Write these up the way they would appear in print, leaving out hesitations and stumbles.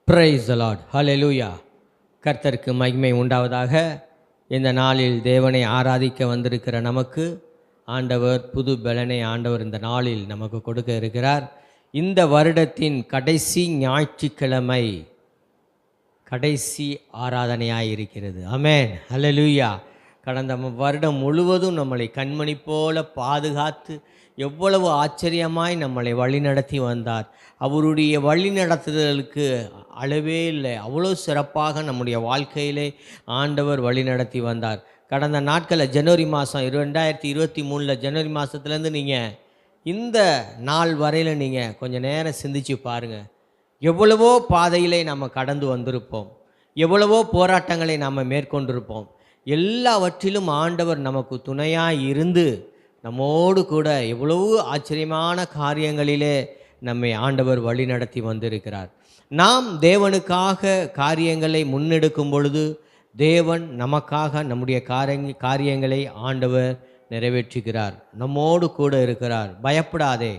Price the lord, hallelujah. கர்த்தருக்கு மகிமை உண்டாவதாக. இந்த நாளில் தேவனை ஆராதிக்க வந்திருக்கிற நமக்கு ஆண்டவர் புது பலனை ஆண்டவர் இந்த நாளில் நமக்கு கொடுக்க இருக்கிறார். இந்த வருடத்தின் கடைசி ஞாயிற்றுக்கிழமை கடைசி ஆராதனையாக இருக்கிறது. ஆமென், ஹல்லேலூயா. கடந்த வருடம் முழுவதும் நம்மளை கண்மணி போல பாதுகாத்து எவ்வளவு ஆச்சரியமாய் நம்மளை வழிநடத்தி வந்தார். அவருடைய வழிநடத்துதலுக்கு அளவே இல்லை. அவ்வளோ சிறப்பாக நம்முடைய வாழ்க்கையிலே ஆண்டவர் வழிநடத்தி வந்தார். கடந்த நாட்களில் ஜனவரி மாதம் 2023 ஜனவரி மாதத்துலேருந்து நீங்கள் இந்த நாள் வரையில் நீங்கள் கொஞ்சம் நேரம் சிந்திச்சு பாருங்கள். எவ்வளவோ பாதையிலே நம்ம கடந்து வந்திருப்போம், எவ்வளவோ போராட்டங்களை நாம் மேற்கொண்டிருப்போம். எல்லாவற்றிலும் ஆண்டவர் நமக்கு துணையாக இருந்து நம்மோடு கூட எவ்வளவு ஆச்சரியமான காரியங்களிலே நம்மை ஆண்டவர் வழி நடத்தி வந்திருக்கிறார். நாம் தேவனுக்காக காரியங்களை முன்னெடுக்கும் பொழுது தேவன் நமக்காக நம்முடைய காரியங்களை ஆண்டவர் நிறைவேற்றுகிறார், நம்மோடு கூட இருக்கிறார். பயப்படாதே,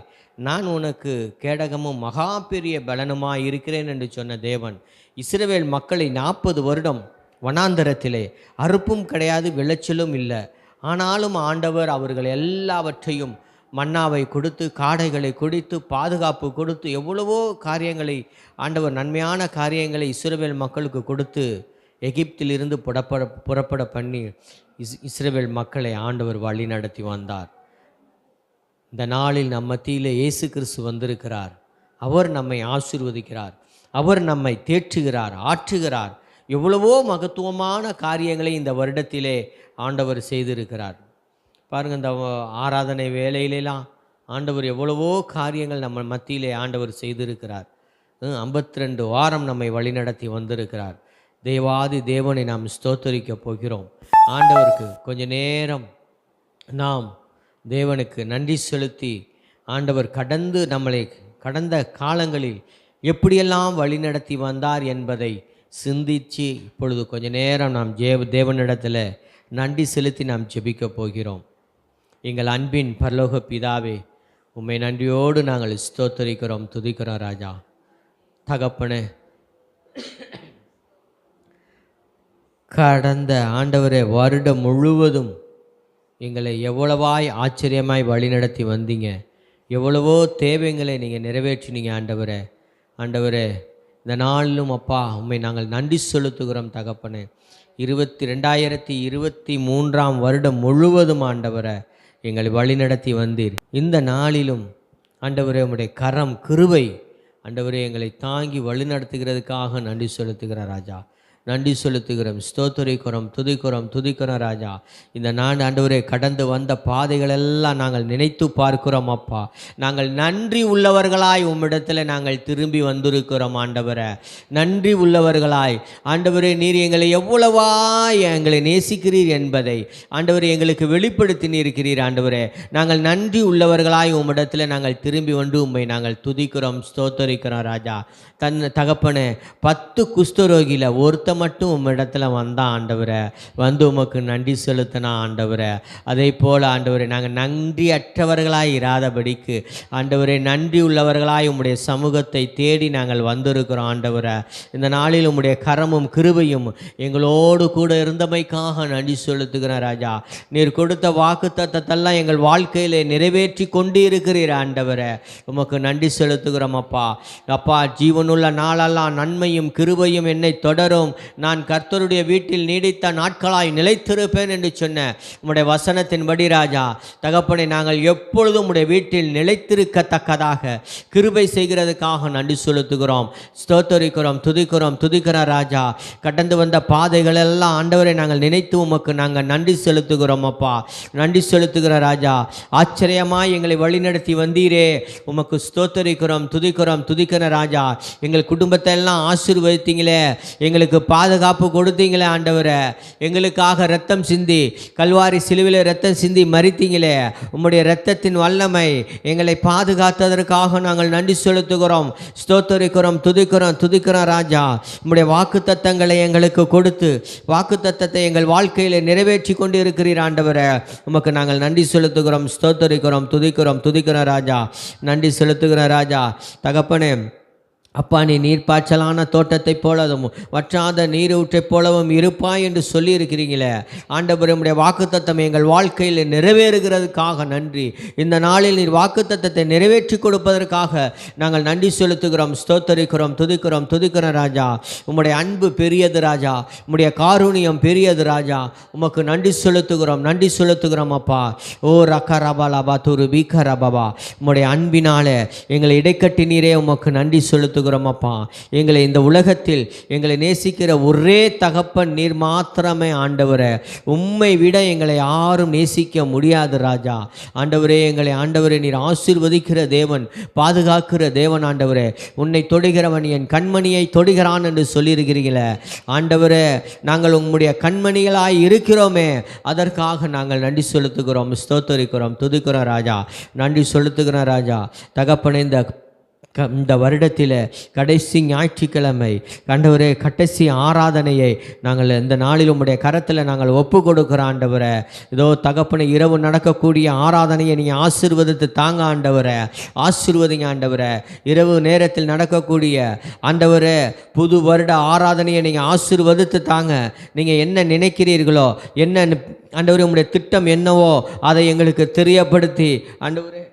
நான் உனக்கு கேடகமும் மகா பெரிய பலனுமாய் இருக்கிறேன் என்று சொன்ன தேவன் இஸ்ரவேல் மக்களை 40 வருடம் வனாந்தரத்திலே அறுப்பும் கிடையாது, விளைச்சலும் இல்லை. ஆனாலும் ஆண்டவர் அவர்கள் எல்லாவற்றையும் மன்னாவை கொடுத்து, காடைகளை கொடுத்து, பாதுகாப்பு கொடுத்து, எவ்வளவோ காரியங்களை ஆண்டவர் நன்மையான காரியங்களை இஸ்ரவேல் மக்களுக்கு கொடுத்து எகிப்திலிருந்து புறப்பட பண்ணி இஸ்ரவேல் மக்களை ஆண்டவர் வழி நடத்தி வந்தார். இந்த நாளில் நம் மத்தியிலே இயேசு கிறிஸ்து வந்திருக்கிறார். அவர் நம்மை ஆசீர்வதிக்கிறார், அவர் நம்மை தேற்றுகிறார், ஆற்றுகிறார். எவ்வளவோ மகத்துவமான காரியங்களை இந்த வருடத்திலே ஆண்டவர் செய்திருக்கிறார். பாருங்கள், இந்த ஆராதனை வேலையிலெல்லாம் ஆண்டவர் எவ்வளவோ காரியங்கள் நம்ம மத்தியிலே ஆண்டவர் செய்திருக்கிறார். 52 வாரம் நம்மை வழிநடத்தி வந்திருக்கிறார். தேவாதி தேவனை நாம் ஸ்தோத்தரிக்க போகிறோம். ஆண்டவருக்கு கொஞ்ச நேரம் நாம் தேவனுக்கு நன்றி செலுத்தி ஆண்டவர் கடந்த காலங்களில் எப்படியெல்லாம் வழிநடத்தி வந்தார் என்பதை சிந்தித்து இப்பொழுது கொஞ்ச நேரம் நாம் தேவனிடத்தில் நன்றி செலுத்தி நாம் ஜெபிக்க போகிறோம். எங்கள் அன்பின் பரலோக பிதாவே, உம்மை நன்றியோடு நாங்கள் ஸ்தோத்தரிக்கிறோம், துதிக்கிறோம் ராஜா. தகப்பனே, கடந்த ஆண்டவரே வருடம் முழுவதும் எங்களை எவ்வளவாய் ஆச்சரியமாய் வழிநடத்தி வந்தீங்க. எவ்வளவோ தேவைகளை நீங்கள் நிறைவேற்றினீங்க ஆண்டவரே. ஆண்டவரே, இந்த நாளிலும் அப்பா உம்மை நாங்கள் நன்றி செலுத்துகிறோம் தகப்பனே. 2023 வருடம் முழுவதும் ஆண்டவரை எங்களை வழிநடத்தி வந்தீர். இந்த நாளிலும் ஆண்டவரே உம்முடைய கரம் கிருபை ஆண்டவரே எங்களை தாங்கி வழிநடத்துகிறதுக்காக நன்றி செலுத்துகிறார் ராஜா. நன்றி செலுத்துகிறோம், ஸ்தோத்தரிக்கிறோம், துதிக்கிறோம் ராஜா. இந்த ஆண்டவரே கடந்து வந்த பாதைகளெல்லாம் நாங்கள் நினைத்து பார்க்கிறோம் அப்பா. நாங்கள் நன்றி உள்ளவர்களாய் உம்மிடத்தில் நாங்கள் திரும்பி வந்திருக்கிறோம் ஆண்டவரே. நன்றி உள்ளவர்களாய் ஆண்டவரே, நீர் எங்களை எங்களை நேசிக்கிறீர் என்பதை ஆண்டவரே எங்களுக்கு வெளிப்படுத்தி இருக்கிறீர் ஆண்டவரே. நாங்கள் நன்றி உள்ளவர்களாய் உம்மிடத்தில் நாங்கள் திரும்பி வந்து உம்மை நாங்கள் துதிக்கிறோம், ஸ்தோத்தரிக்கிறோம் ராஜா. தகப்பனே, 10 குஷ்டரோகியில் ஒருத்த மட்டும் உம்மிடத்தில் வந்தான் ஆண்டவரை, வந்து உமக்கு நன்றி செலுத்தினா ஆண்டவரை. அதே போல் ஆண்டவரை நாங்கள் நன்றி அற்றவர்களாய் இராதபடிக்கு ஆண்டவரை நன்றி உள்ளவர்களாய் உம்முடைய சமூகத்தை தேடி நாங்கள் வந்திருக்கிறோம் ஆண்டவரை. இந்த நாளில் உம்முடைய கரமும் கிருபையும் எங்களோடு கூட இருந்தமைக்காக நன்றி செலுத்துகிறேன் ராஜா. நீர் கொடுத்த வாக்கு தத்தத்தெல்லாம் எங்கள் வாழ்க்கையிலே நிறைவேற்றி கொண்டு இருக்கிறீர் ஆண்டவரை. உமக்கு நன்றி செலுத்துகிறோம் அப்பா. அப்பா, ஜீவனுள்ள நாளெல்லாம் நன்மையும் கிருபையும் என்னை தொடரும், நான் கர்த்தருடைய வீட்டில் நீடித்த நாட்களாய் நிலைத்திருப்பேன் என்று சொன்ன உம்முடைய வசனத்தின்படி ராஜா தகப்பனை நாங்கள் எப்பொழுதும் உம்முடைய வீட்டில் நிலைத்திருக்கத்தக்கதாக கிருபை செய்கிறதுக்காக நன்றி செலுத்துகிறோம், ஸ்தோத்தரிக்கிறோம், துதிக்கிறோம் ராஜா. கடந்து வந்த பாதைகள் எல்லாம் ஆண்டவரை நாங்கள் நினைத்து உமக்கு நாங்கள் நன்றி செலுத்துகிறோம் அப்பா. நன்றி செலுத்துகிற ராஜா. ஆச்சரியமாய் எங்களை வழிநடத்தி வந்தீரே, உமக்கு ஸ்தோத்தரிக்கிறோம், துதிக்கிற ராஜா. எங்கள் குடும்பத்தை எல்லாம் ஆசீர்வதித்தீங்களே, எங்களுக்கு பாதுகாப்பு கொடுத்தீங்களே ஆண்டவரை. எங்களுக்காக இரத்தம் சிந்தி கல்வாரி சிலுவிலே இரத்தம் சிந்தி மரித்தீங்களே, உம்முடைய இரத்தத்தின் வல்லமை எங்களை பாதுகாத்ததற்காக நாங்கள் நன்றி செலுத்துகிறோம், ஸ்தோத்தரிக்கிறோம், துதிக்கிறோம் ராஜா. உம்முடைய வாக்கு தத்தங்களை எங்களுக்கு கொடுத்து வாக்கு தத்தத்தை எங்கள் வாழ்க்கையில் நிறைவேற்றி கொண்டு இருக்கிறீர் ஆண்டவரை. உமக்கு நாங்கள் நன்றி செலுத்துகிறோம், ஸ்தோத்தரிக்கிறோம், துதிக்கிறோம் ராஜா. நன்றி செலுத்துகிற ராஜா. தகப்பனே, அப்பா, நீ நீர்ப்பாய்ச்சலான தோட்டத்தைப் போலவும் வற்றாத நீரூற்றைப் போலவும் இருப்பாய் என்று சொல்லியிருக்கிறீங்களே ஆண்டவரே, உம்முடைய வாக்குத்தத்தம் எங்கள் வாழ்க்கையில் நிறைவேறுகிறதுக்காக நன்றி. இந்த நாளில் நீர் வாக்குத்தத்தத்தை நிறைவேற்றி கொடுப்பதற்காக நாங்கள் நன்றி செலுத்துகிறோம், ஸ்தோத்தரிக்கிறோம், துதிக்கிறோம் ராஜா. உம்முடைய அன்பு பெரியது ராஜா, உம்முடைய காருணியம் பெரியது ராஜா. உமக்கு நன்றி செலுத்துகிறோம் அப்பா. ஓ ரக்கரபா லபா துரு பீக்கரபா, உம்முடைய அன்பினாலே எங்களை இடைக்கட்டி நீரே உமக்கு நன்றி செலுத்துகிறோம் அப்பா. எங்களை இந்த உலகத்தில் எங்களை நேசிக்கிற ஒரே தகப்பன் நீர் மாத்திரமே ஆண்டவரே. உம்மை விட எங்களை யாரும் நேசிக்க முடியாது ராஜா. ஆண்டவரே நீர் ஆசீர்வதிக்கிற தேவன், பாதுகாக்கிற தேவன் ஆண்டவரே. உன்னை தொடுகிறவன் என் கண்மணியை தொடுகிறான் என்று சொல்லியிருக்கிறீங்களே ஆண்டவரே. நாங்கள் உம்முடைய கண்மணிகளாய் இருக்கிறோமே, அதற்காக நாங்கள் நன்றி செலுத்துகிறோம், ஸ்தோத்தரிக்கிறோம், துதிக்கிறோம் ராஜா. நன்றி செலுத்துகிறோம் ராஜா. தகப்பனே, இந்த வருடத்தில் கடைசி ஞாயிற்றுக்கிழமை ஆண்டவரே, கடைசி ஆராதனையை நாங்கள் இந்த நாளில் உம்முடைய கரத்தில் நாங்கள் ஒப்பு கொடுக்கிறோம் ஆண்டவரே. இதோ தகப்பனை, இரவு நடக்கக்கூடிய ஆராதனையை நீங்கள் ஆசீர்வதித்து தாங்க ஆண்டவரே, ஆசீர்வதிங்க ஆண்டவரே. இரவு நேரத்தில் நடக்கக்கூடிய ஆண்டவரே புது வருட ஆராதனையை நீங்கள் ஆசீர்வதித்து தாங்க. நீங்கள் என்ன நினைக்கிறீர்களோ, என்ன ஆண்டவரே உம்முடைய திட்டம் என்னவோ அதை எங்களுக்கு தெரியப்படுத்தி ஆண்டவரே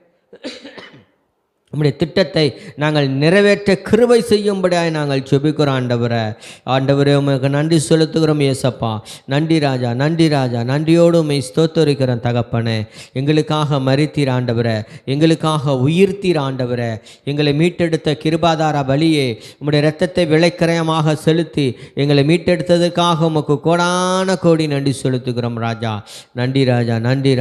உம்முடைய திட்டத்தை நாங்கள் நிறைவேற்ற கிருபை செய்யும்படியாக நாங்கள் ஜெபிக்கிறோம் ஆண்டவரே. உமக்கு நன்றி செலுத்துகிறோம் ஏசப்பா. நன்றி ராஜா, நன்றியோடு உம்மை ஸ்தோத்தரிக்கிறோம் தகப்பனே. எங்களுக்காக மரித்தீர் ஆண்டவரே, எங்களுக்காக உயிர்த்தீர் ஆண்டவரே. எங்களை மீட்டெடுத்த கிருபாதார பலியே, உம்முடைய இரத்தத்தை விலைக்கிரயமாக செலுத்தி எங்களை மீட்டெடுத்ததற்காக உமக்கு கோடான கோடி நன்றி செலுத்துகிறோம் ராஜா. நன்றி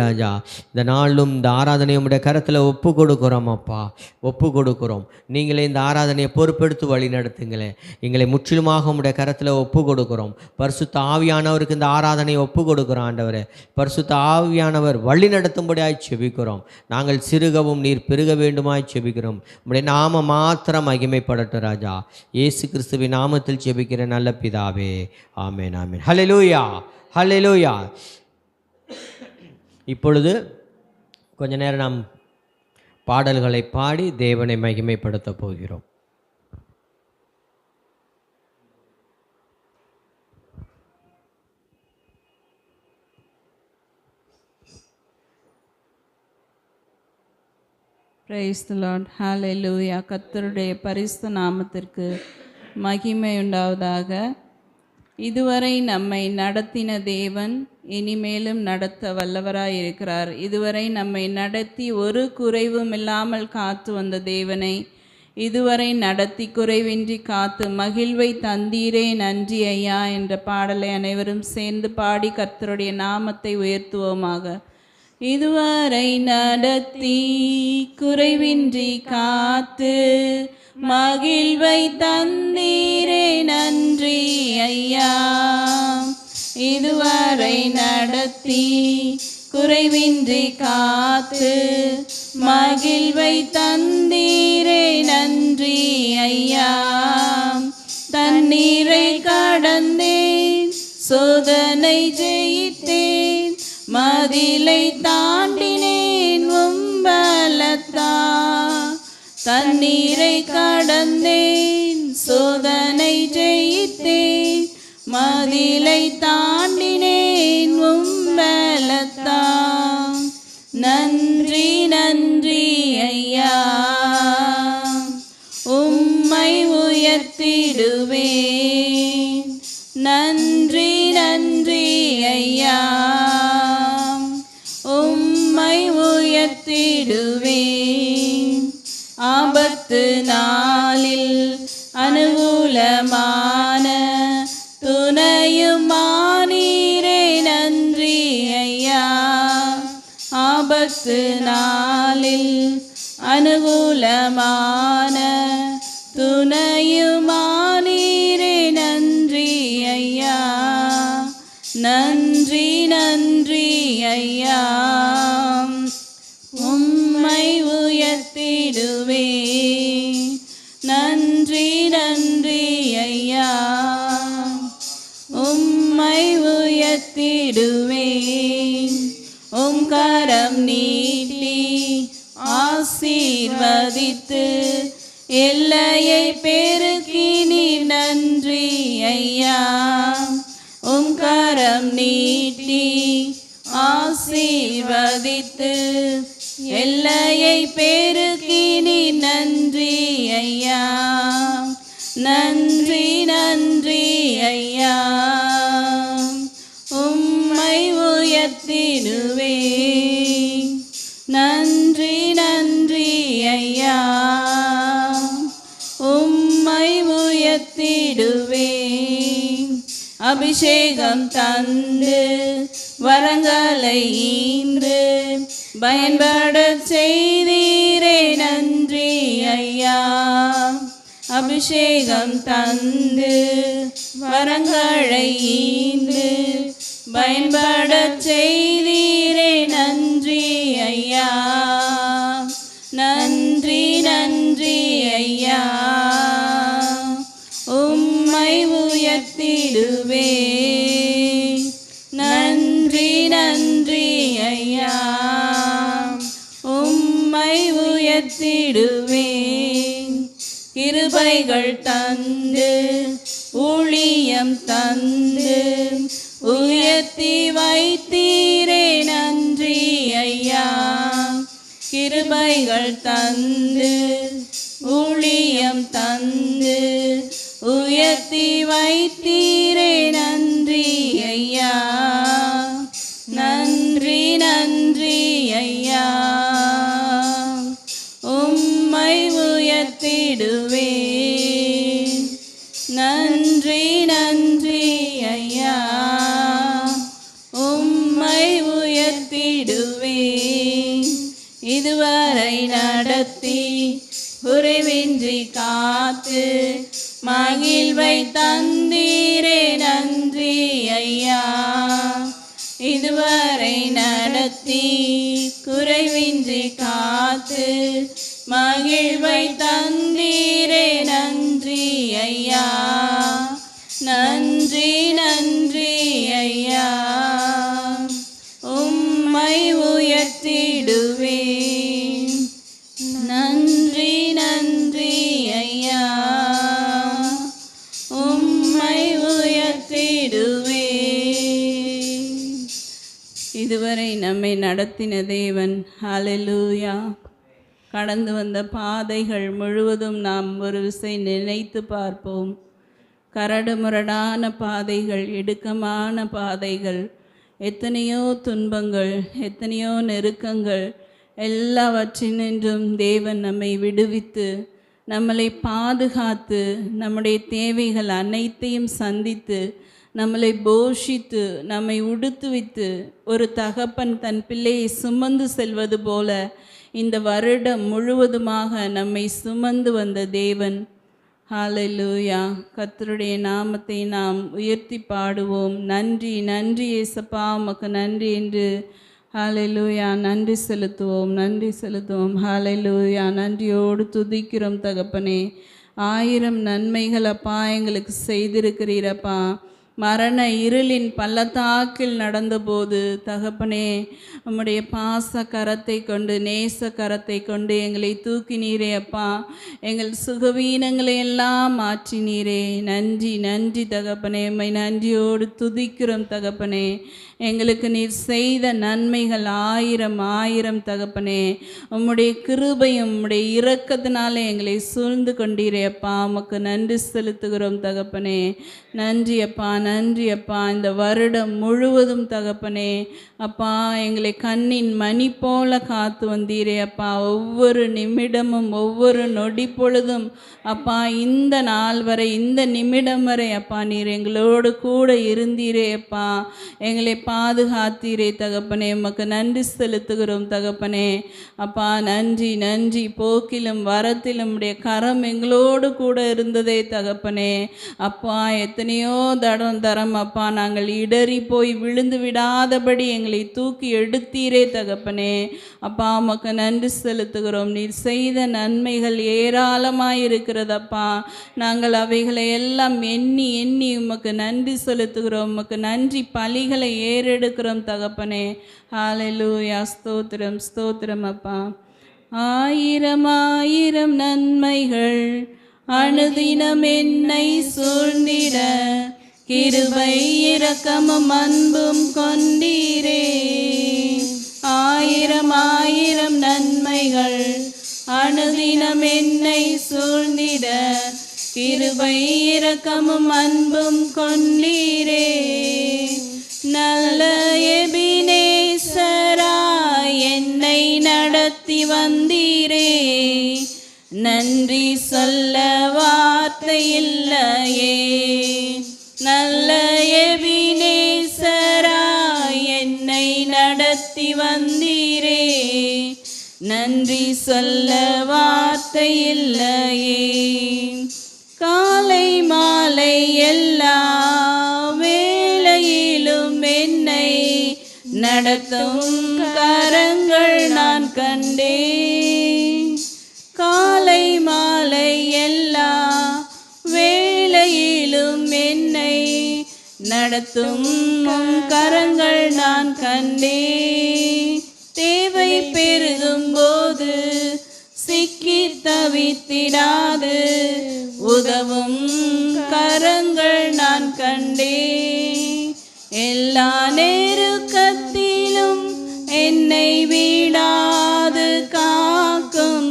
ராஜா. இந்த நாளும் இந்த ஆராதனை உம்முடைய கரத்தில் ஒப்பு கொடுக்கிறோம் அப்பா, ஒப்பு கொடுக்கிறோம். நீங்களே இந்த ஆராதனையை பொறுப்பெடுத்து வழி நடத்துங்களேன். எங்களை முற்றிலுமாக உம்முடைய கரத்தில் ஒப்பு கொடுக்கிறோம். பரிசுத்த ஆவியானவருக்கு இந்த ஆராதனையை ஒப்பு கொடுக்கிறோம் ஆண்டவரே. பரிசுத்த ஆவியானவர் வழி நடத்தும்படியாய் செபிக்கிறோம். நாங்கள் சிறுகவும் நீர் பெருக வேண்டுமாய் செபிக்கிறோம். உம்முடைய நாம மாத்திரம் மகிமைப்படட்டும் ராஜா. இயேசு கிறிஸ்துவின் நாமத்தில் செபிக்கிற நல்ல பிதாவே, ஆமென் ஆமென். ஹல்லேலூயா. இப்பொழுது கொஞ்ச நேரம் நாம் பாடல்களை பாடி தேவனை மகிமைப்படுத்த போகிறோம். Praise the lord. ஹல்லேலூயா. கர்த்தருடைய பரிசுத்த நாமத்திற்கு மகிமை உண்டாவதாக. இதுவரை நம்மை நடத்தின தேவன் இனிமேலும் நடத்த வல்லவராய் இருக்கிறார். இதுவரை நம்மை நடத்தி ஒரு குறைவும் இல்லாமல் காத்து வந்த தேவனை இதுவரை நடத்தி குறைவின்றி காத்து மகிழ்வை தந்தீரே நன்றி ஐயா என்ற பாடலை அனைவரும் சேர்ந்து பாடி கர்த்தருடைய நாமத்தை உயர்த்துவோமாக. இதுவரை நடத்தி குறைவின்றி காத்து மகிழ்வை தந்தீரே நன்றி ஐயா. இதுவரை நடத்தி குறைவின்றி காத்து மகிழ்வை தந்தீரே நன்றி ஐயா. தண்ணீரை கடந்தேன், சோதனை ஜெயித்தேன், மதிலை தாண்டினேன் உம்பலத்தா. தண்ணீரை கடந்தேன், சோதனை ஜெயித்தேன், மதிலை தாண்டினேன் உம்பலத்தா. நன்றி ஐயா, உம்மை உயர்த்திடுவேன். நன்றி ஐயா, உம்மை உயர்த்திடுவேன். ஆபத்து நாளில் அனுகூலமான துணையுமானீரே நன்றி ஐயா. ஆபத்து நாளில் அனுகூலமான துணையுமானீரே நன்றி ஐயா. நன்றி ஐயா, உம்மை உயர்த்திடுவேன். நன்றி ஐயா, உம்மை உயர்த்திடுவேன். உம் கரம் நீட்டி ஆசீர்வதித்து எல்லையை பெற ஐயா. உம் கரம் நீட்டி ஆசீர்வதித்து எல்லையை பெருக்கி நீ நன்றி ஐயா. நன்றி நன்றி ஐயா. உம்மை உயர்த்திடுவே. நன்றி நன்றி ஐயா. உம்மை உயர்த்திடுவே. அபிஷேகம் தந்து வரங்களை ஈந்து பயன்பட செய்தீரே நன்றி ஐயா. அபிஷேகம் தந்து வரங்களை ஈந்து பயன்பட செய்தீரே நன்றி ஐயா. நன்றி நன்றி ஐயா. உம்மை உயர்த்திடுவே. நன்றி நன்றி ஐயா. உம்மை உயர்த்திடுவே. கிருபைகள் தந்து ஊழியம் தந்து உயர்த்தி வைத்தீரே நன்றி ஐயா. கிருபைகள் தந்து ஊழியம் தந்து உயர்த்தி வைத்தீரே நன்றி ஐயா. நன்றி நன்றி ஐயா. உம்மை உயர்த்திடுவே. நன்றி நன்றி ஐயா. உம்மை உயர்த்திடுவே. இதுவரை நடத்தி குறைவின்றி காத்து மகிழ்வை தந்தீரே நன்றி ஐயா. இதுவரை நடத்தி குறைவின்றி காத்து மகிழ்வை தந்தீரே நன்றி ஐயா. நன்றி நன்றி ஐயா. உம்மை உயர்த்திடுவே. நன்றி நன்றி ஐயா. உம்மை உயர்த்திடுவே. இதுவரை நம்மை நடத்தின தேவன். ஹல்லேலூயா. கடந்து வந்த பாதைகள் முழுவதும் நாம் ஒரு விசை நினைத்து பார்ப்போம். கரடு முரடான பாதைகள், இடுக்கமான பாதைகள், எத்தனையோ துன்பங்கள், எத்தனையோ நெருக்கங்கள், எல்லாவற்றினின்றும் தேவன் நம்மை விடுவித்து நம்மளை பாதுகாத்து நம்முடைய தேவைகள் அனைத்தையும் சந்தித்து நம்மளை போஷித்து நம்மை உடுத்துவித்து ஒரு தகப்பன் தன் பிள்ளையை சுமந்து செல்வது போல இந்த வருடம் முழுவதுமாக நம்மை சுமந்து வந்த தேவன். ஹல்லேலூயா. கர்த்தருடைய நாமத்தை நாம் உயர்த்தி பாடுவோம். நன்றி நன்றி ஏசப்பா, உமக்கு நன்றி என்று ஹல்லேலூயா நன்றி செலுத்துவோம், நன்றி செலுத்துவோம். ஹல்லேலூயா. நன்றியோடு துதிக்கிறோம் தகப்பனே. 1000 நன்மைகள் அப்பா எங்களுக்கு செய்திருக்கிறீரப்பா. மரண இருளின் பள்ளத்தாக்கில் நடந்தபோது தகப்பனே உம்முடைய பாச கரத்தை கொண்டு நேச கரத்தை கொண்டு எங்களை தூக்கினீரே அப்பா. எங்கள் சுகவீனங்களை எல்லாம் மாற்றினீரே. நன்றி நன்றி தகப்பனே. உம்மை நன்றியோடு துதிக்கிறோம் தகப்பனே. எங்களுக்கு நீர் செய்த நன்மைகள் 1000 தகப்பனே. உம்முடைய கிருபையும் உம்முடைய இரக்கத்தினாலே எங்களை சூழ்ந்து கொண்டீரே அப்பா. உமக்கு நன்றி செலுத்துகிறோம் தகப்பனே. நன்றி அப்பா, நன்றி அப்பா. இந்த வருடம் முழுவதும் தகப்பனே அப்பா எங்களை கண்ணின் மணி போல காத்து வந்தீரே அப்பா. ஒவ்வொரு நிமிடமும் ஒவ்வொரு நொடி பொழுதும் அப்பா இந்த நாள் வரை இந்த நிமிடம் வரை அப்பா நீர் எங்களோடு கூட இருந்தீரே அப்பா. எங்களை பாதுகாத்தீரே தகப்பனே. உமக்கு நன்றி செலுத்துகிறோம் தகப்பனே அப்பா. நன்றி நன்றி. போக்கிலும் வரத்திலும் உடைய கரம் எங்களோடு கூட இருந்ததே தகப்பனே அப்பா. எத்தனையோ தரம் அப்பா நாங்கள் இடறி போய் விழுந்து விடாதபடி எங்களை தூக்கி எடுத்தீரே தகப்பனே அப்பா. உமக்கு நன்றி செலுத்துகிறோம். நீர் செய்த நன்மைகள் ஏராளமாயிருக்கிறதப்பா. நாங்கள் அவைகளை எல்லாம் எண்ணி எண்ணி உமக்கு நன்றி செலுத்துகிறோம். உமக்கு நன்றி பலிகளை ஏறெடுக்கிறோம் தகப்பனே. ஹல்லேலூயா. ஸ்தோத்திரம் ஸ்தோத்திரம் அப்பா. 1000 நன்மைகள் அனுதினம் என்னை சூழ்ந்திட கிருபை இரக்கமும் அன்பும் கொண்டீரே. ஆயிரம் ஆயிரம் நன்மைகள் அனுதினம் என்னை சூழ்ந்திட கிருபை இரக்கமும் அன்பும் கொண்டீரே. நல்ல எபினேசராய் என்னை நடத்தி வந்தீரே. நன்றி சொல்ல வார்த்தை இல்லையே. நல்ல எபினேசராய் என்னை நடத்தி வந்தீரே. நன்றி சொல்ல வார்த்தை இல்லையே. காலை மாலை எல்லா வேளையிலும் என்னை நடத்தும் கரங்கள் நான் கண்டேன். காலை மாலை எல்லா வேளையிலும் என்னை நடத்தும் கரங்கள் நான் கண்டேன். தேவை பெருகும் போது சிக்கி தவித்திடாது உதவும் கரங்கள் நான் கண்டேன். எல்லா நெருக்கத்திலும் என்னை விடாது காக்கும்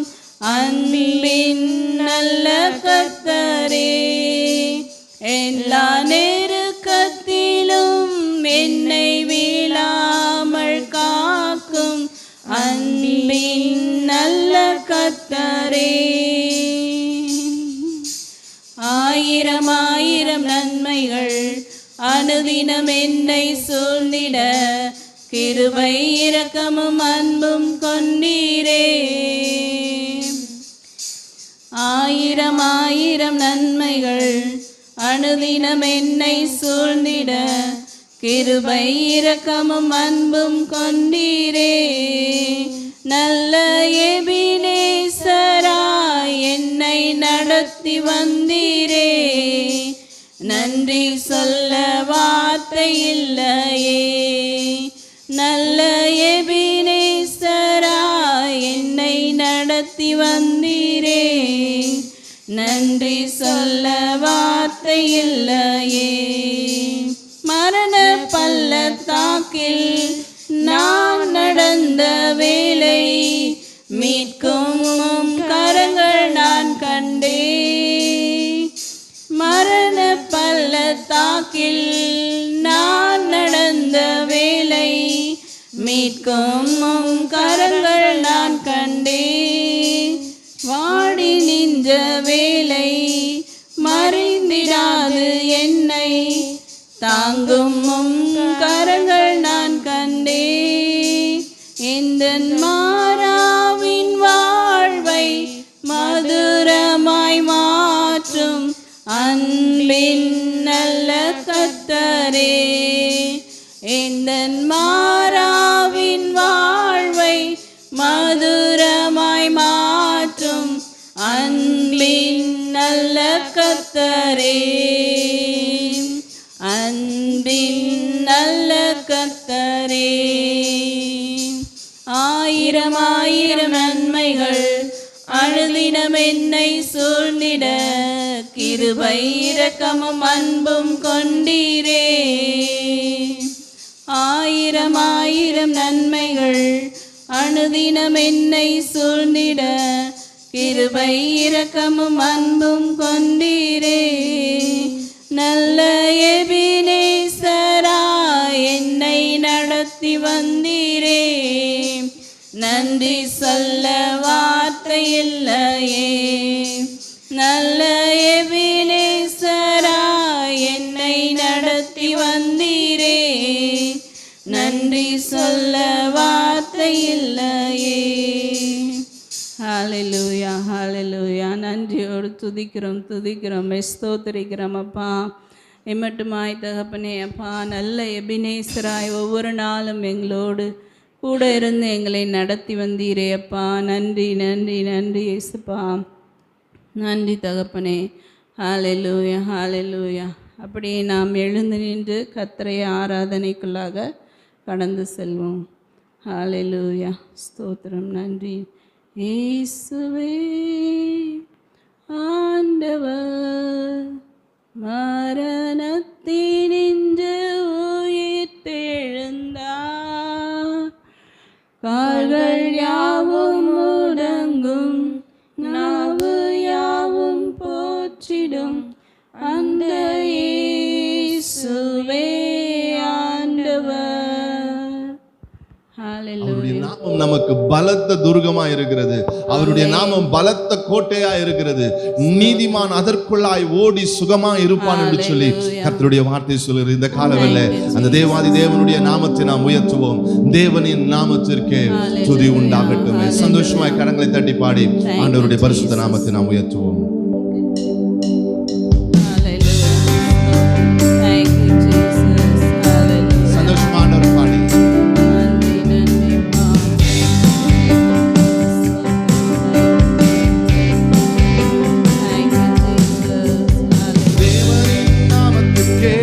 அன்பின் நல்ல கர்த்தரே. எல்லா நெருக்கத்திலும் என்னை விழாமல் காக்கும் அன்பின் நல்ல கர்த்தரே. ஆயிரம் ஆயிரம் நன்மைகள் அனுதினம் என்னை சூழ்ந்திட கிருபை இரக்கமும் அன்பும் கொண்டீரே. ஆயிரம் ஆயிரம் நன்மைகள் அனுதினம் என்னை சூழ்ந்திட கிருபை இரக்கமும் அன்பும் கொண்டீரே. நல்ல எபினேசராய் என்னை நடத்தி வந்தீரே. நன்றி சொல்ல வார்த்தை இல்லையே. நல்ல எபினேசராய் என்னை நடத்தி வந்தீரே. நன்றி சொல்ல வார்த்தை இல்லையே. மரண பள்ளத்தாக்கில் நான் நடந்த வேளை மீட்கும் கரங்கள் நான் கண்டேன். மரண பள்ளத்தாக்கில் நான் நடந்த வேளை மீட்கும் கரங்கள் நான் கண்டேன். வாடி நின்ற வேளை மறைந்திடாது என்னை தாங்கும் கரங்கள் நான் கண்டேன். இந்த மாறாவின் வாழ்வை மதுரமாய் மாற்றும் அன்பின் நல்ல கர்த்தரே. இந்த மாறாவின் வாழ்வை மதுரமாய் மாற்றும் அன்பின் நல்ல கர்த்தரே. அன்பின் நல்ல கர்த்தரே. ஆயிரம் ஆயிரம் நன்மைகள் அனுதினம் என்னை சூழ்ந்திட கிருபை இரக்கமும் அன்பும் கொண்டீரே. ஆயிரம் ஆயிரம் நன்மைகள் அனுதினம் என்னை சூழ்ந்திட கிருபை இரக்கமும் அன்பும் கொண்டீரே. நல்ல எபினேசராய் என்னை நடத்தி வந்தீரே. நன்றி சொல்ல வார்த்தை இல்லையே. நல்ல எபினேசராய் என்னை நடத்தி வந்தீரே. நன்றி சொல்ல வார்த்தை இல்லையே. ஹல்லேலூயா ஹல்லேலூயா. நன்றியோடு துதிக்கிறோம் ஸ்தோத்திரிக்கிறோம் அப்பா. எம்மட்டுமாய் தகப்பனே அப்பா, நல்ல எபினேசராய் ஒவ்வொரு நாளும் எங்களோடு கூட இருந்து எங்களை நடத்தி வந்தீரே அப்பா. நன்றி நன்றி நன்றி இயேசுப்பா. நன்றி தகப்பனே. ஹல்லேலூயா ஹல்லேலூயா. அப்படியே நாம் எழுந்து நின்று கர்த்தரை ஆராதனைக்குள்ளாக கடந்து செல்வோம். ஹல்லேலூயா ஸ்தோத்திரம். நன்றி இயேசுவே ஆண்டவர் மரணத்தில் நமக்கு பலத்த துர்கமா இருக்கிறது. அவருடைய நாமம் பலத்த கோட்டையா இருக்கிறது. நீதிமான் அதற்குள்ளாய் ஓடி சுகமா இருப்பான் என்று சொல்லி கர்த்தருடைய வார்த்தை சொல்லுகிறது. இந்த காலவெல்ல அந்த தேவாதி தேவனுடைய நாமத்தை நாம் உயர்த்துவோம். தேவனின் நாமத்திற்கே துதி உண்டாகட்டும். சந்தோஷமாய் கரங்களை தட்டி பாடி ஆண்டவருடைய பரிசுத்த நாமத்தை நாம் உயர்த்துவோம். தேவனின் நாமத்துக்கே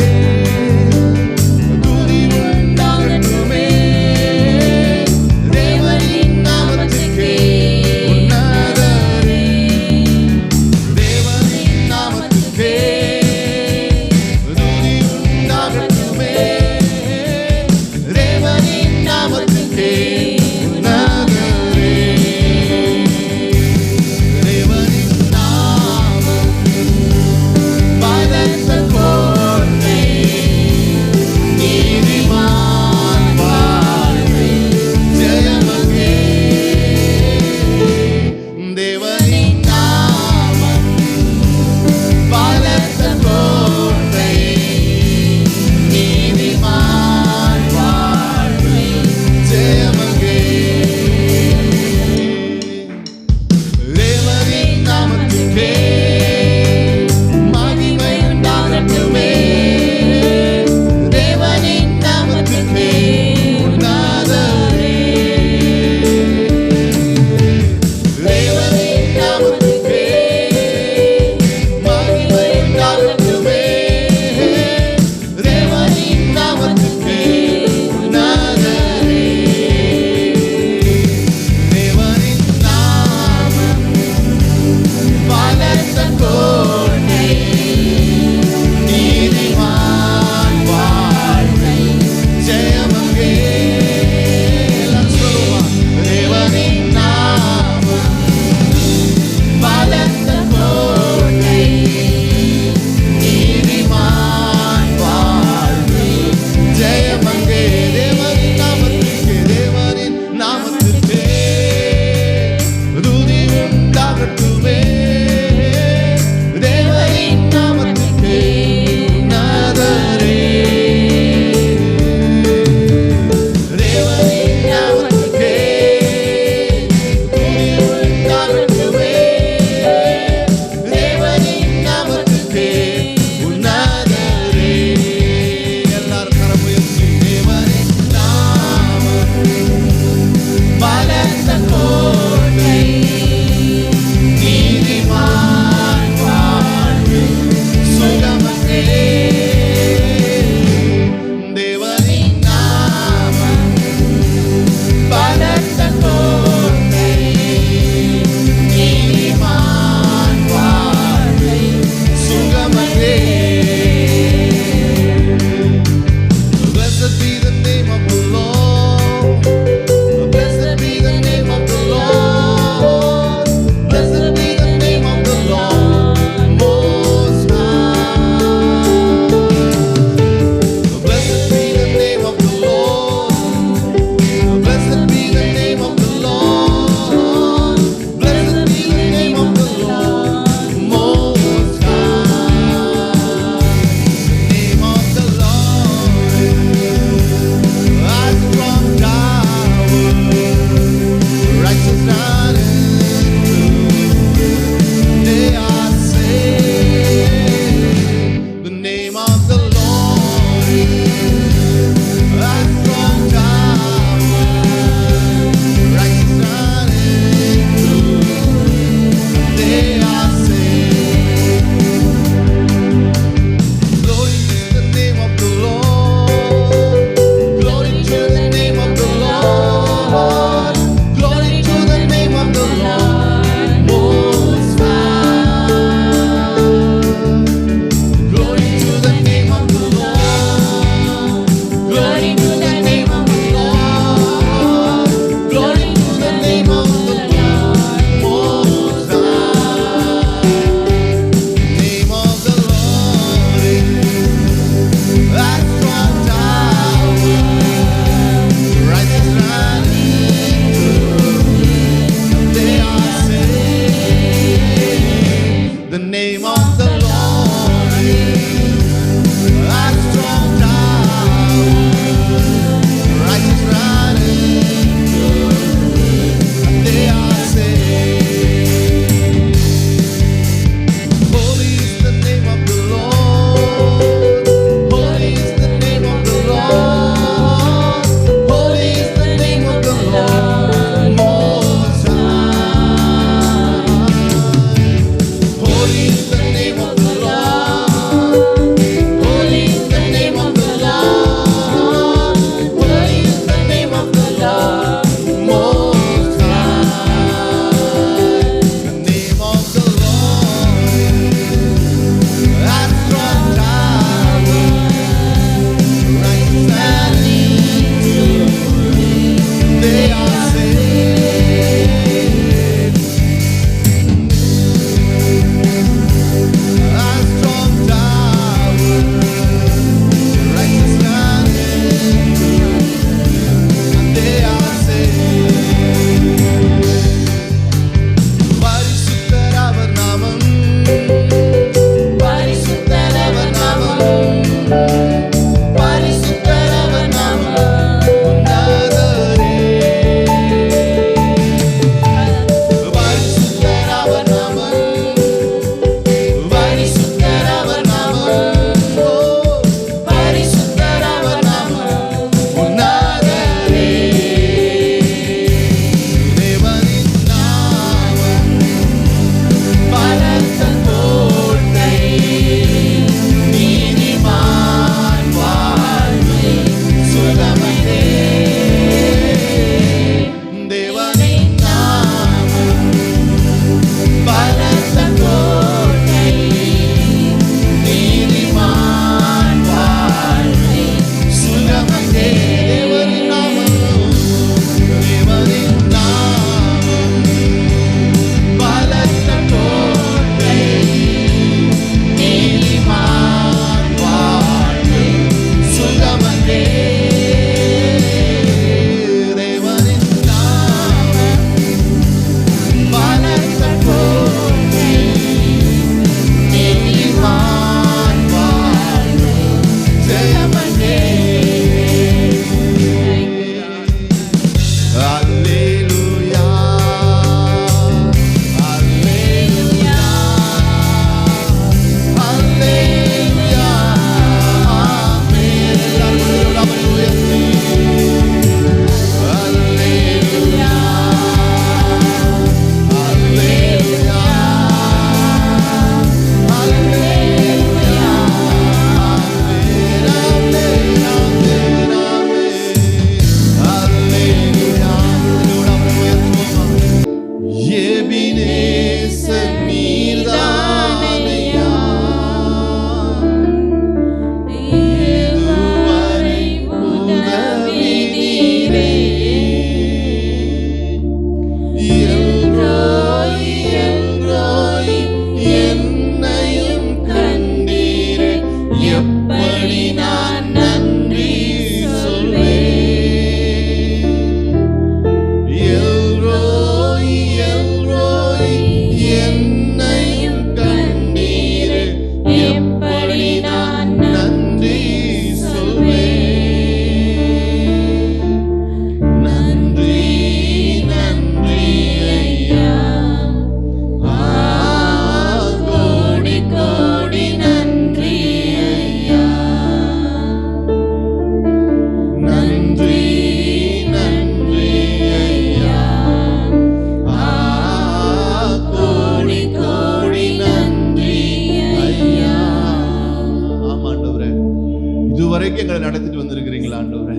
இதுவரைக்கும் எங்களை நடத்திட்டு வந்திருக்கிறீங்களா ஆண்டவரே?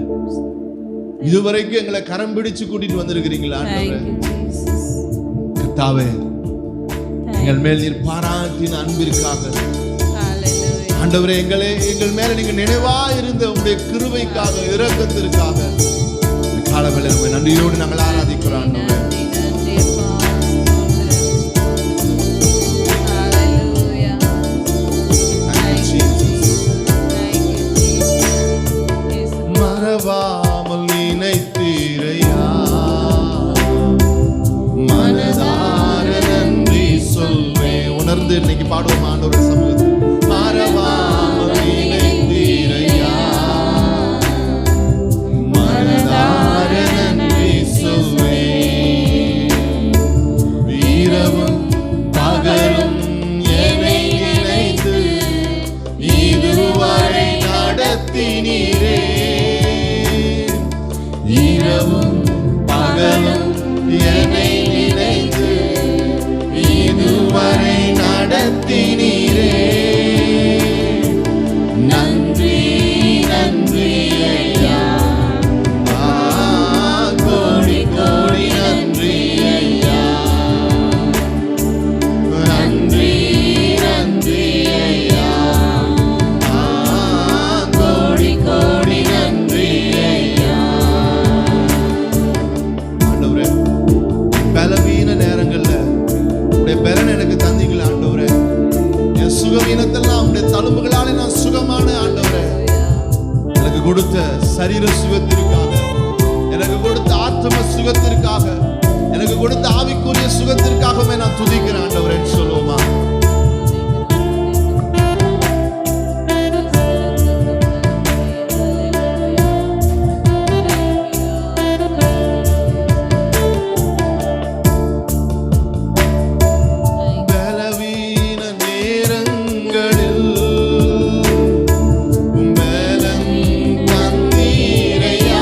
இதுவரைக்கும் எங்களை கரம் பிடிச்சு கூட்டிட்டு வந்திருக்கிறீங்களா ஆண்டவரே? Thank you, Jesus. கர்த்தாவே, எங்கள் மேல் நீர் பாராட்டின அன்பிற்காக Hallelujah. ஆண்டவரே, எங்கள் மேல நீங்க நினைவா இருந்த உங்களுடைய கிருபைக்காக, இரக்கத்திற்காக இந்த காலவேளை உம்மை நன்றியோடு நாங்கள் ஆராதிக்கிறோம் ஆண்டவரே. நன்றி, நன்றி அப்பா. Hallelujah. Thank you, Jesus. Thank you, Jesus. Yes, மறவாமல் நினைத்தீரையா, மனதார நன்றி சொல்வேன். உணர்ந்து இன்னைக்கு பாடுவோம் ஆண்டவரே சமூகத்தில். மறவாமல் நினைத்தீரையா, மனதார நன்றி சொல்வேன். வீரமும் பகலும் என்னை நினைத்து இதுவரை நடத்தினீரே. இரவும் பகலும் என்னை நினைத்து இதுவரை நடத்தினீரே. நன்றி நன்றி ஐயா, கோடி கோடி நன்றி ஐயா. நன்றி நன்றி ஐயா, கோடி கோடி நன்றி ஐயா. ஆண்டவரே, பலவீன நேரங்கள்ல உடைய பலன் எனக்கு தந்தீங்களா ஆண்டவரே? என் சுகவீனத்தெல்லாம் உடைய தழும்புகளாலே நான் சுகமான ஆண்டவரே. எனக்கு கொடுத்த சரீர சுகத்திற்காக, எனக்கு கொடுத்த ஆத்ம சுகத்திற்காக, எனக்கு கொடுத்த ஆவிக்குரிய சுகத்திற்காகவே நான் துதிக்கிறேன் ஆண்டவரே சொல்லுவோமா? பலவீன நேரங்களில் உம் பலன் தந்தீரையா,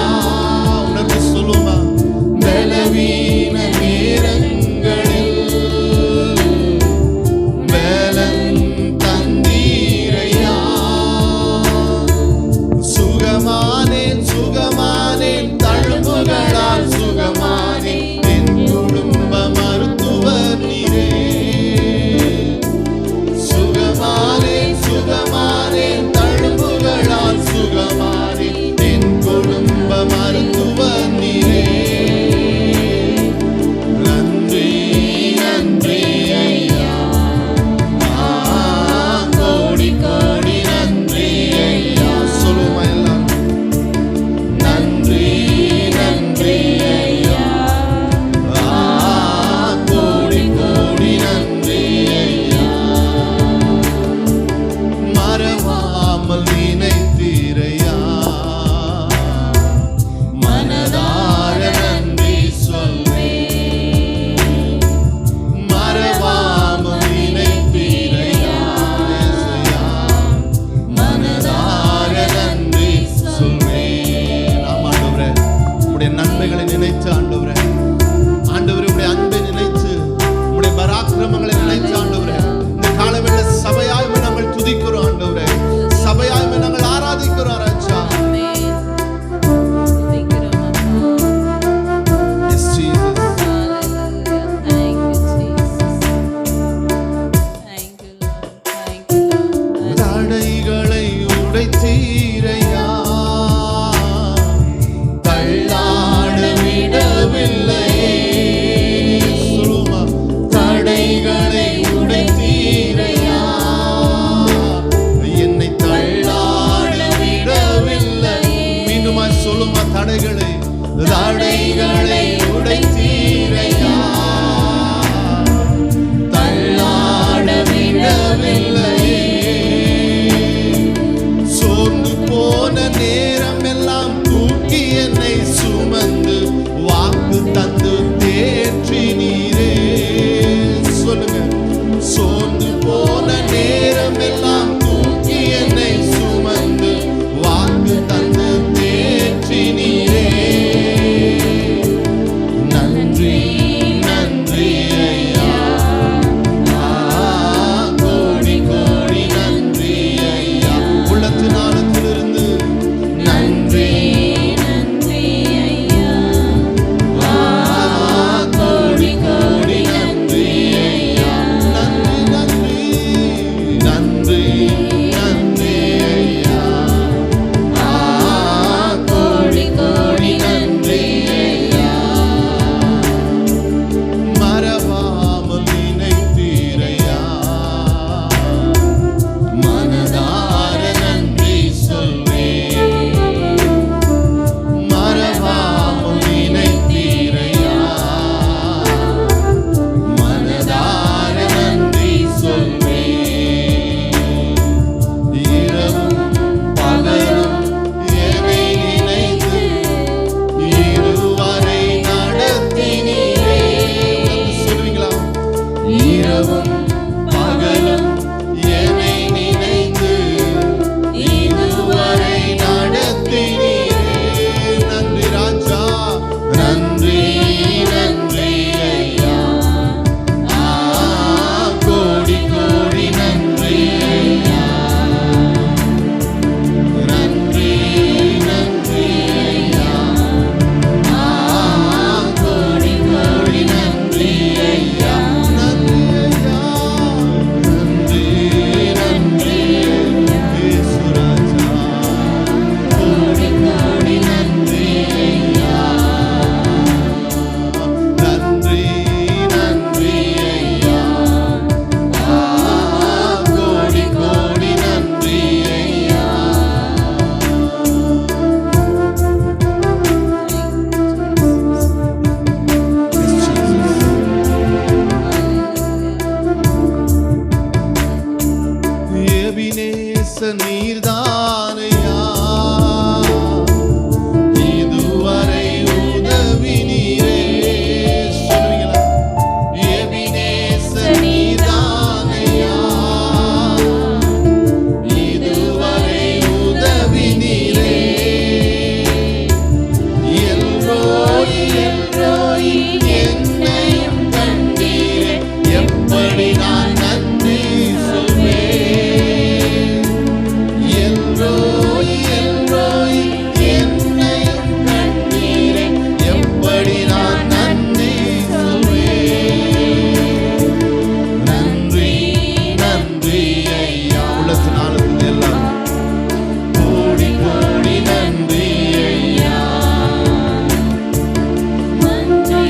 நீர்தானையா, இதுவரை உதவினீரே. சொல்லுவீங்களா? எபினேச நீர்தானையா, இதுவரை உதவினீரே. எல்ரோய் எல்ரோய் என்னையும் கண்டீரே, எப்படி நான் நன்றி சொல்வேன். எல்ரோய் எல்ரோய் என்னையும் கண்டீரே, எப்படி நான் நன்றி சொல்வேன். நன்றி நன்றி ஐயா. உள்ளத்தின் ஆழத்தில் எல்லாம் கோடி கோடி நன்றி ஐயா. நன்றி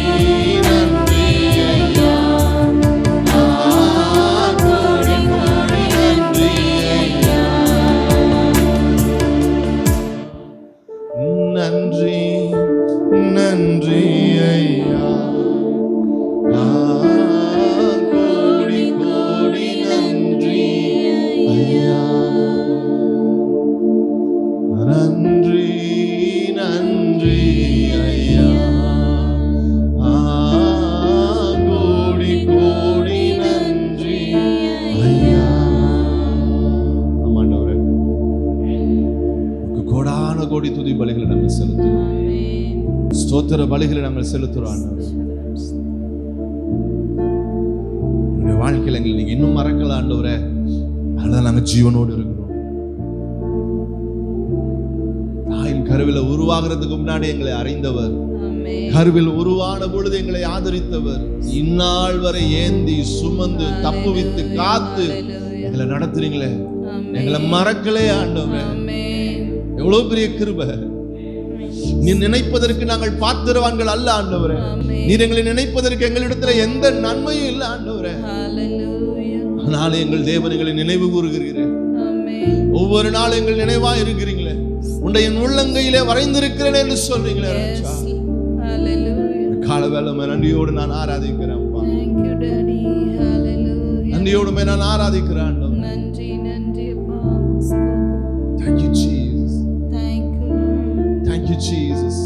நன்றி ஐயா. கோடி கோடி நன்றி ஐயா. நன்றி நன்றி ஐயா. கோடி கோடி நன்றி ஐயா. நன்றி நன்றி ஐயா. கோடி கோடி நன்றி ஐயா. ஆமாண்டவரே, கோடான கோடி துதி பலிகளை நாங்கள் செலுத்துறோம். ஸ்தோத்திர பலிகளை நாங்கள் செலுத்துறோம். ஆண்டவரே, உங்களுடைய வாழ்க்கையில் எங்களை நீங்க இன்னும் மறக்கல ஆண்டவரே. அதனால நாங்கள் ஜீவனோடு இருக்கிறோம். தாயின் கருவில உருவாகிறதுக்கு முன்னாடி எங்களை அறிந்தவர், கருவில் உருவான பொழுது எங்களை ஆதரித்தவர், இந்நாள் வரை ஏந்தி சுமந்து தப்புவித்து காத்து எங்களை நடத்துறீங்களே, எங்களை மறக்கலே ஆண்டவரே. எவ்வளவு பெரிய கிருபை. நீர் நினைப்பதற்கு நாங்கள் பாத்திரவான்கள் அல்ல ஆண்டவரே. நீர் எங்களை நினைப்பதற்கு எங்களிடத்துல எந்த நன்மையும் இல்லை ஆண்டவரே. ஆனாலும் எங்கள் தேவன் எங்களை நினைவு கூறுகிறீர்கள். ஒவ்வொரு நாளும் எங்கள் நினைவா இருக்கிறீங்களே, உன்னுடைய உள்ளங்கையிலே வரைந்திருக்கிறேன் என்று சொல்றீங்களே. கால வேலை நன்றியோடு நான் ஆராதிக்கிறேன். நன்றியோடுமே நான் ஆராதிக்கிறேன். நன்றி நன்றி அப்பா. Thank you Jesus. Thank you Jesus.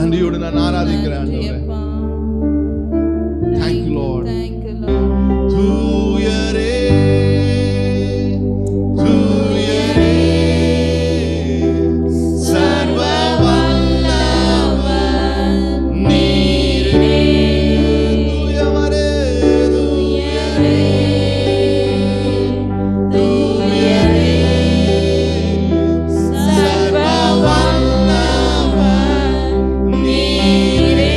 நன்றியோடு நான் ஆராதிக்கிறேன் ஆண்டவரே. Thank you Lord. தூயரே தூயரே சர்வ வல்லவர் நீரே. தூயவரே தூயரே தூயரே சர்வ வல்லவர் நீரே.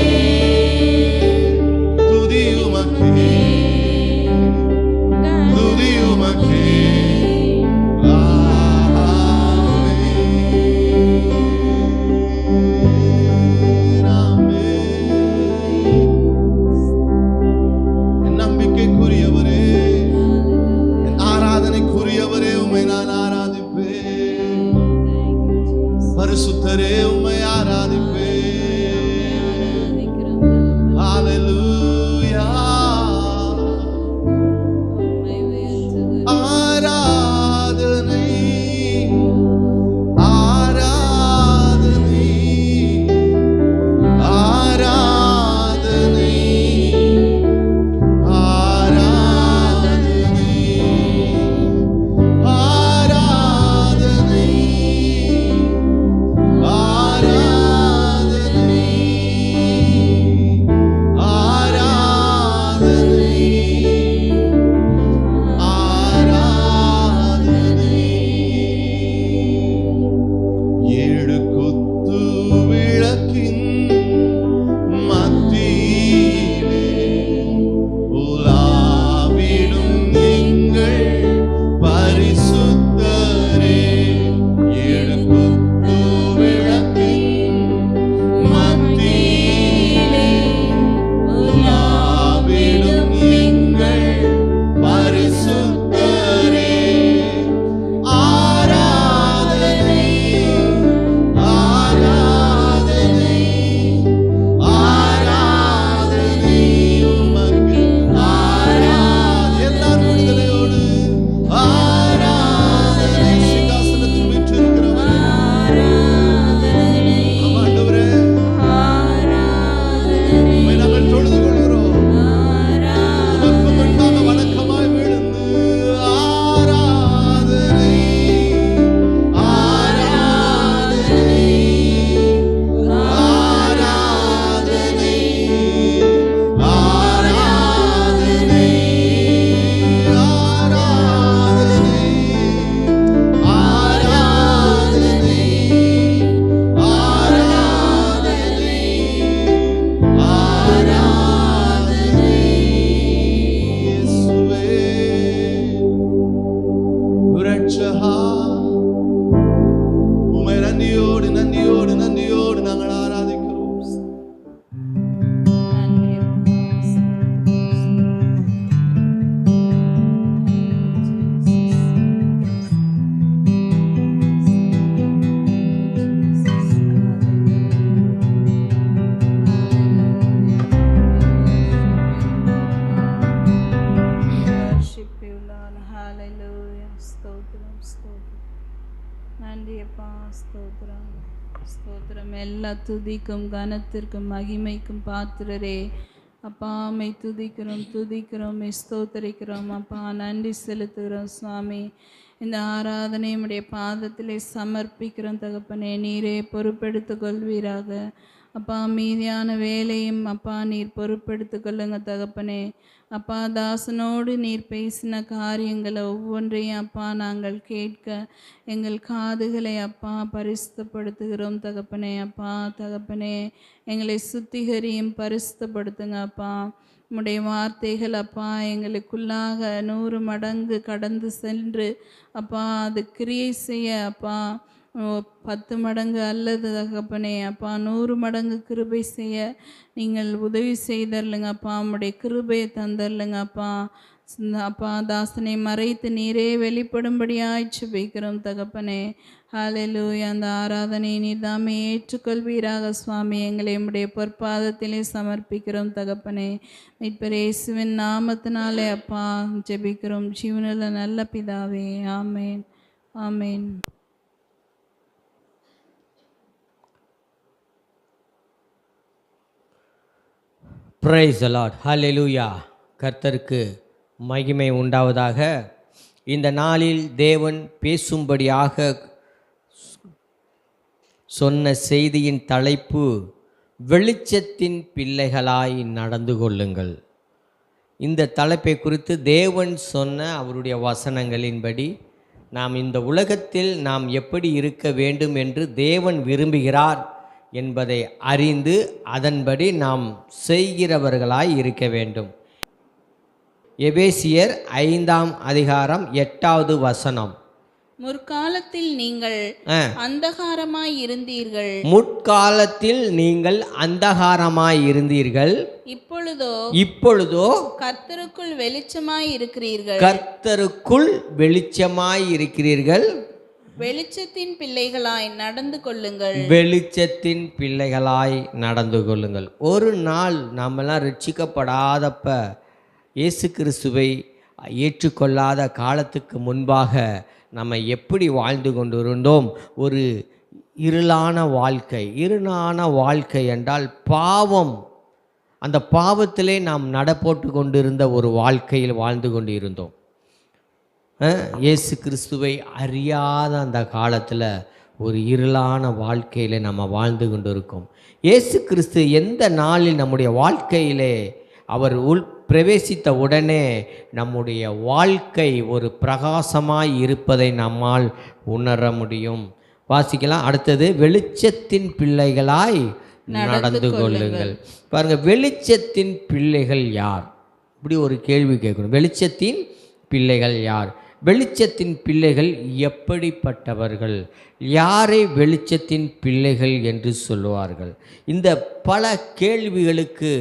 worship you, Lord. Hallelujah. ஸ்தோத்திரம் ஸ்தோத்திரம். நன்றி அப்பா, ஸ்தோத்திரம் ஸ்தோத்திரம். எல்லா துதிக்கும் கனத்திற்கும் மகிமைக்கும் பாத்திரரே அப்பா, மை துதிக்கிறோம் துதிக்கிறோம், ஸ்தோத்தரிக்கிறோம் அப்பா, நன்றி செலுத்துகிறோம் சுவாமி. இந்த ஆராதனை உம்முடைய பாதத்திலே சமர்ப்பிக்கிறோம் தகப்பனே. நீரே பொறுப்பெடுத்து கொள்வீராக அப்பா. மீதியான வேலையும் அப்பா நீர் பொறுப்பெடுத்து கொள்ளுங்க தகப்பனே. அப்பா, தாசனோடு நீர் பேசின காரியங்களை ஒவ்வொன்றையும் அப்பா நாங்கள் கேட்க எங்கள் காதுகளை அப்பா பரிசுத்தப்படுத்துகிறோம் தகப்பனே. அப்பா தகப்பனே, எங்களை சுத்திகரியும் பரிசுத்தப்படுத்துங்க அப்பா. உம்முடைய வார்த்தைகள் அப்பா எங்களுக்குள்ளாக 100 மடங்கு கடந்து சென்று அப்பா அது கிரியை செய்ய அப்பா 10 மடங்கு அல்லது தகப்பனே அப்பா 100 மடங்கு கிருபை செய்ய நீங்கள் உதவி செய்தரலுங்க அப்பா. உம்முடைய கிருபையை தந்தரலுங்க அப்பா. அப்பா, தாசனை மறைத்து நீரே வெளிப்படும்படியாய் ஜெபிக்கிறோம் தகப்பனே. ஹல்லேலூயா. அந்த ஆராதனை நீர் தாமே ஏற்றுக்கொள்வீராக சுவாமி. எங்களை உம்முடைய பொற்பாதத்திலே சமர்ப்பிக்கிறோம் தகப்பனே. மீட்பர் இயேசுவின் நாமத்தினாலே அப்பா ஜெபிக்கிறோம் ஜீவனுள்ள நல்ல பிதாவே. ஆமேன் ஆமேன். Praise the lord. ஹல்லேலூயா. கர்த்தருக்கு மகிமை உண்டாவதாக. இந்த நாளில் தேவன் பேசும்படியாக சொன்ன செய்தியின் தலைப்பு வெளிச்சத்தின் பிள்ளைகளாய் நடந்து கொள்ளுங்கள். இந்த தலைப்பை குறித்து தேவன் சொன்ன அவருடைய வசனங்களின்படி நாம் இந்த உலகத்தில் நாம் எப்படி இருக்க வேண்டும் என்று தேவன் விரும்புகிறார் என்பதை அறிந்து அதன்படி நாம் செய்கிறவர்களாய் இருக்க வேண்டும். எபேசியர் 5ஆம் அதிகாரம் 8வது வசனம். முற்காலத்தில் நீங்கள் அந்தகாரமாய் இருந்தீர்கள். முற்காலத்தில் நீங்கள் அந்தகாரமாய் இருந்தீர்கள். இப்பொழுதோ கர்த்தருக்குள் வெளிச்சமாய் இருக்கிறீர்கள். கர்த்தருக்குள் வெளிச்சமாய் இருக்கிறீர்கள். வெளிச்சத்தின் பிள்ளைகளாய் நடந்து கொள்ளுங்கள். வெளிச்சத்தின் பிள்ளைகளாய் நடந்து கொள்ளுங்கள். ஒரு நாள் நாமெல்லாம் ரட்சிக்கப்படாதப்ப இயேசு கிறிஸ்துவை ஏற்றுக்கொள்ளாத காலத்துக்கு முன்பாக நம்ம எப்படி வாழ்ந்து கொண்டிருந்தோம்? ஒரு இருளான வாழ்க்கை என்றால் பாவம். அந்த பாவத்திலே நாம் நடப்போட்டு கொண்டிருந்த ஒரு வாழ்க்கையில் வாழ்ந்து கொண்டு இருந்தோம். இயேசு கிறிஸ்துவை அறியாத அந்த காலத்தில் ஒரு இருளான வாழ்க்கையில் நம்ம வாழ்ந்து கொண்டு இருக்கோம். இயேசு கிறிஸ்து எந்த நாளில் நம்முடைய வாழ்க்கையிலே அவர் பிரவேசித்த உடனே நம்முடைய வாழ்க்கை ஒரு பிரகாசமாய் இருப்பதை நம்மால் உணர முடியும். வாசிக்கலாம். அடுத்தது, வெளிச்சத்தின் பிள்ளைகளாய் நடந்து கொள்ளுங்கள். பாருங்க, வெளிச்சத்தின் பிள்ளைகள் யார்? இப்படி ஒரு கேள்வி கேட்கணும். வெளிச்சத்தின் பிள்ளைகள் யார்? வெளிச்சத்தின் பிள்ளைகள் எப்படிப்பட்டவர்கள்? யாரை வெளிச்சத்தின் பிள்ளைகள் என்று சொல்லுவார்கள்? இந்த பல கேள்விகளுக்கு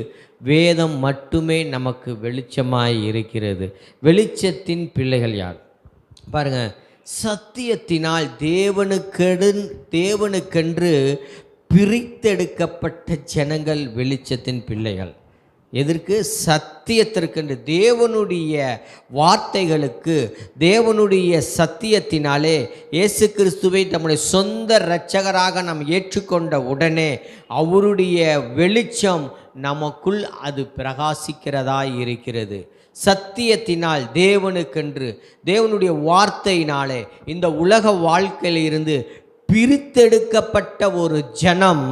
வேதம் மட்டுமே நமக்கு வெளிச்சமாய் இருக்கிறது. வெளிச்சத்தின் பிள்ளைகள் யார்? பாருங்க, சத்தியத்தினால் தேவனுக்கென்று பிரித்தெடுக்கப்பட்ட ஜனங்கள் வெளிச்சத்தின் பிள்ளைகள். எதற்கு? சத்தியத்திற்கென்று, தேவனுடைய வார்த்தைகளுக்கு, தேவனுடைய சத்தியத்தினாலே இயேசு கிறிஸ்துவை நம்முடைய சொந்த இரட்சகராக நாம் ஏற்றுக்கொண்ட உடனே அவருடைய வெளிச்சம் நமக்குள் அது பிரகாசிக்கிறதாய் இருக்கிறது. சத்தியத்தினால் தேவனுக்கென்று, தேவனுடைய வார்த்தையினாலே இந்த உலக வாழ்க்கையில் இருந்து பிரித்தெடுக்கப்பட்ட ஒரு ஜனம்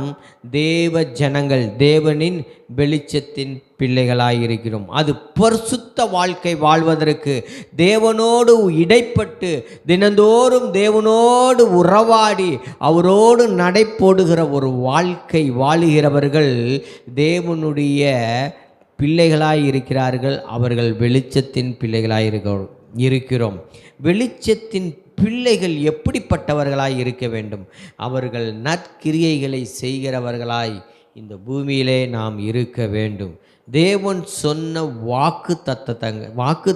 தேவ ஜனங்கள், தேவனின் வெளிச்சத்தின் பிள்ளைகளாயிருக்கிறோம். அது பரிசுத்த வாழ்க்கை வாழ்வதற்கு தேவனோடு இடைப்பட்டு தினந்தோறும் தேவனோடு உறவாடி அவரோடு நடைபோடுகிற ஒரு வாழ்க்கை வாழுகிறவர்கள் தேவனுடைய பிள்ளைகளாய் இருக்கிறார்கள். அவர்கள் வெளிச்சத்தின் பிள்ளைகளாய் இருக்கிறோம். வெளிச்சத்தின் பிள்ளைகள் எப்படிப்பட்டவர்களாய் இருக்க வேண்டும்? அவர்கள் நற்கிரியைகளை செய்கிறவர்களாய் இந்த பூமியிலே நாம் இருக்க வேண்டும். தேவன் சொன்ன வாக்கு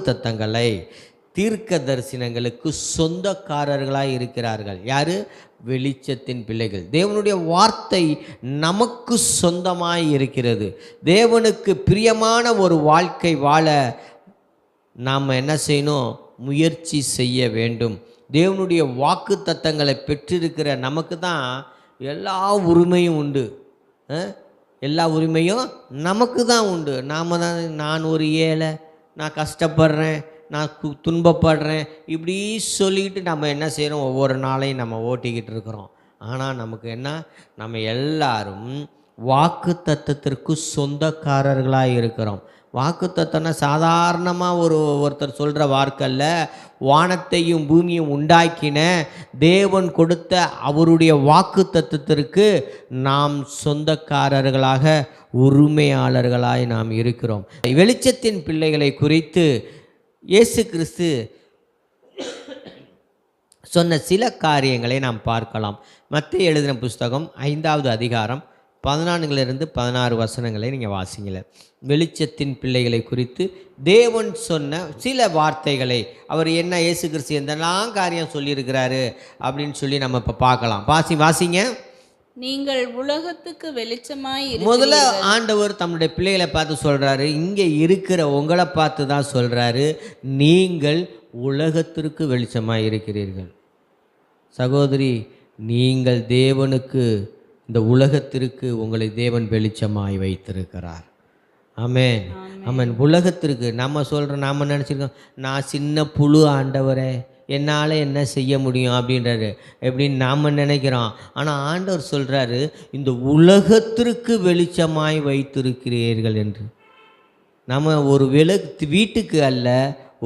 தத்தங்களை தீர்க்க தரிசனங்களுக்கு சொந்தக்காரர்களாய் இருக்கிறார்கள். யாரு? வெளிச்சத்தின் பிள்ளைகள். தேவனுடைய வார்த்தை நமக்கு சொந்தமாய் இருக்கிறது. தேவனுக்கு பிரியமான ஒரு வாழ்க்கை வாழ நாம் என்ன செய்யணும்? முயற்சி செய்ய வேண்டும். தேவனுடைய வாக்கு தத்தங்களை பெற்றிருக்கிற நமக்கு தான் எல்லா உரிமையும் உண்டு. எல்லா உரிமையும் நமக்கு தான் உண்டு. நாம் தான், நான் ஒரு ஏழை, நான் கஷ்டப்படுறேன், நான் துன்பப்படுறேன், இப்படி சொல்லிக்கிட்டு நம்ம என்ன செய்கிறோம்? ஒவ்வொரு நாளையும் நம்ம ஓட்டிக்கிட்டு இருக்கிறோம். ஆனால் நமக்கு என்ன? நம்ம எல்லாரும் வாக்கு தத்தத்திற்கு சொந்தக்காரர்களாக இருக்கிறோம். வாக்கு தத்தம்னா சாதாரணமாக ஒருத்தர் சொல்கிற வார்த்தைல்ல. வானத்தையும் பூமியும் உண்டாக்கின தேவன் கொடுத்த அவருடைய வாக்கு தத்தத்திற்கு நாம் சொந்தக்காரர்களாக, உரிமையாளர்களாய் நாம் இருக்கிறோம். வெளிச்சத்தின் பிள்ளைகளை குறித்து இயேசு கிறிஸ்து சொன்ன சில காரியங்களை நாம் பார்க்கலாம். மத்தேயு எழுதின புஸ்தகம் 5வது அதிகாரம் 14 16 வசனங்களை நீங்கள் வாசிங்களேன். வெளிச்சத்தின் பிள்ளைகளை குறித்து தேவன் சொன்ன சில வார்த்தைகளை, அவர் என்ன, இயேசு கிறிஸ்து எந்தெல்லாம் காரியம் சொல்லியிருக்கிறாரு அப்படின்னு சொல்லி நம்ம இப்போ பார்க்கலாம். வாசிங்க. நீங்கள் உலகத்துக்கு வெளிச்சமாய் முதல்ல ஆண்டவர் தம்முடைய பிள்ளைகளை பார்த்து சொல்கிறாரு, இங்கே இருக்கிற உங்களை பார்த்து தான் சொல்கிறாரு, நீங்கள் உலகத்திற்கு வெளிச்சமாய் இருக்கிறீர்கள். சகோதரி, நீங்கள் தேவனுக்கு, இந்த உலகத்திற்கு உங்களை தேவன் வெளிச்சமாய் வைத்திருக்கிறார். ஆமென், ஆமென். உலகத்திற்கு நம்ம சொல்கிறோம், நாம் நினச்சிருக்கோம், நான் சின்ன புழு ஆண்டவரே, என்னால் என்ன செய்ய முடியும் அப்படின்றாரு, எப்படின்னு நாம் நினைக்கிறோம். ஆனால் ஆண்டவர் சொல்கிறாரு, இந்த உலகத்திற்கு வெளிச்சமாய் வைத்திருக்கிறீர்கள் என்று. நம்ம ஒரு வீட்டுக்கு அல்ல,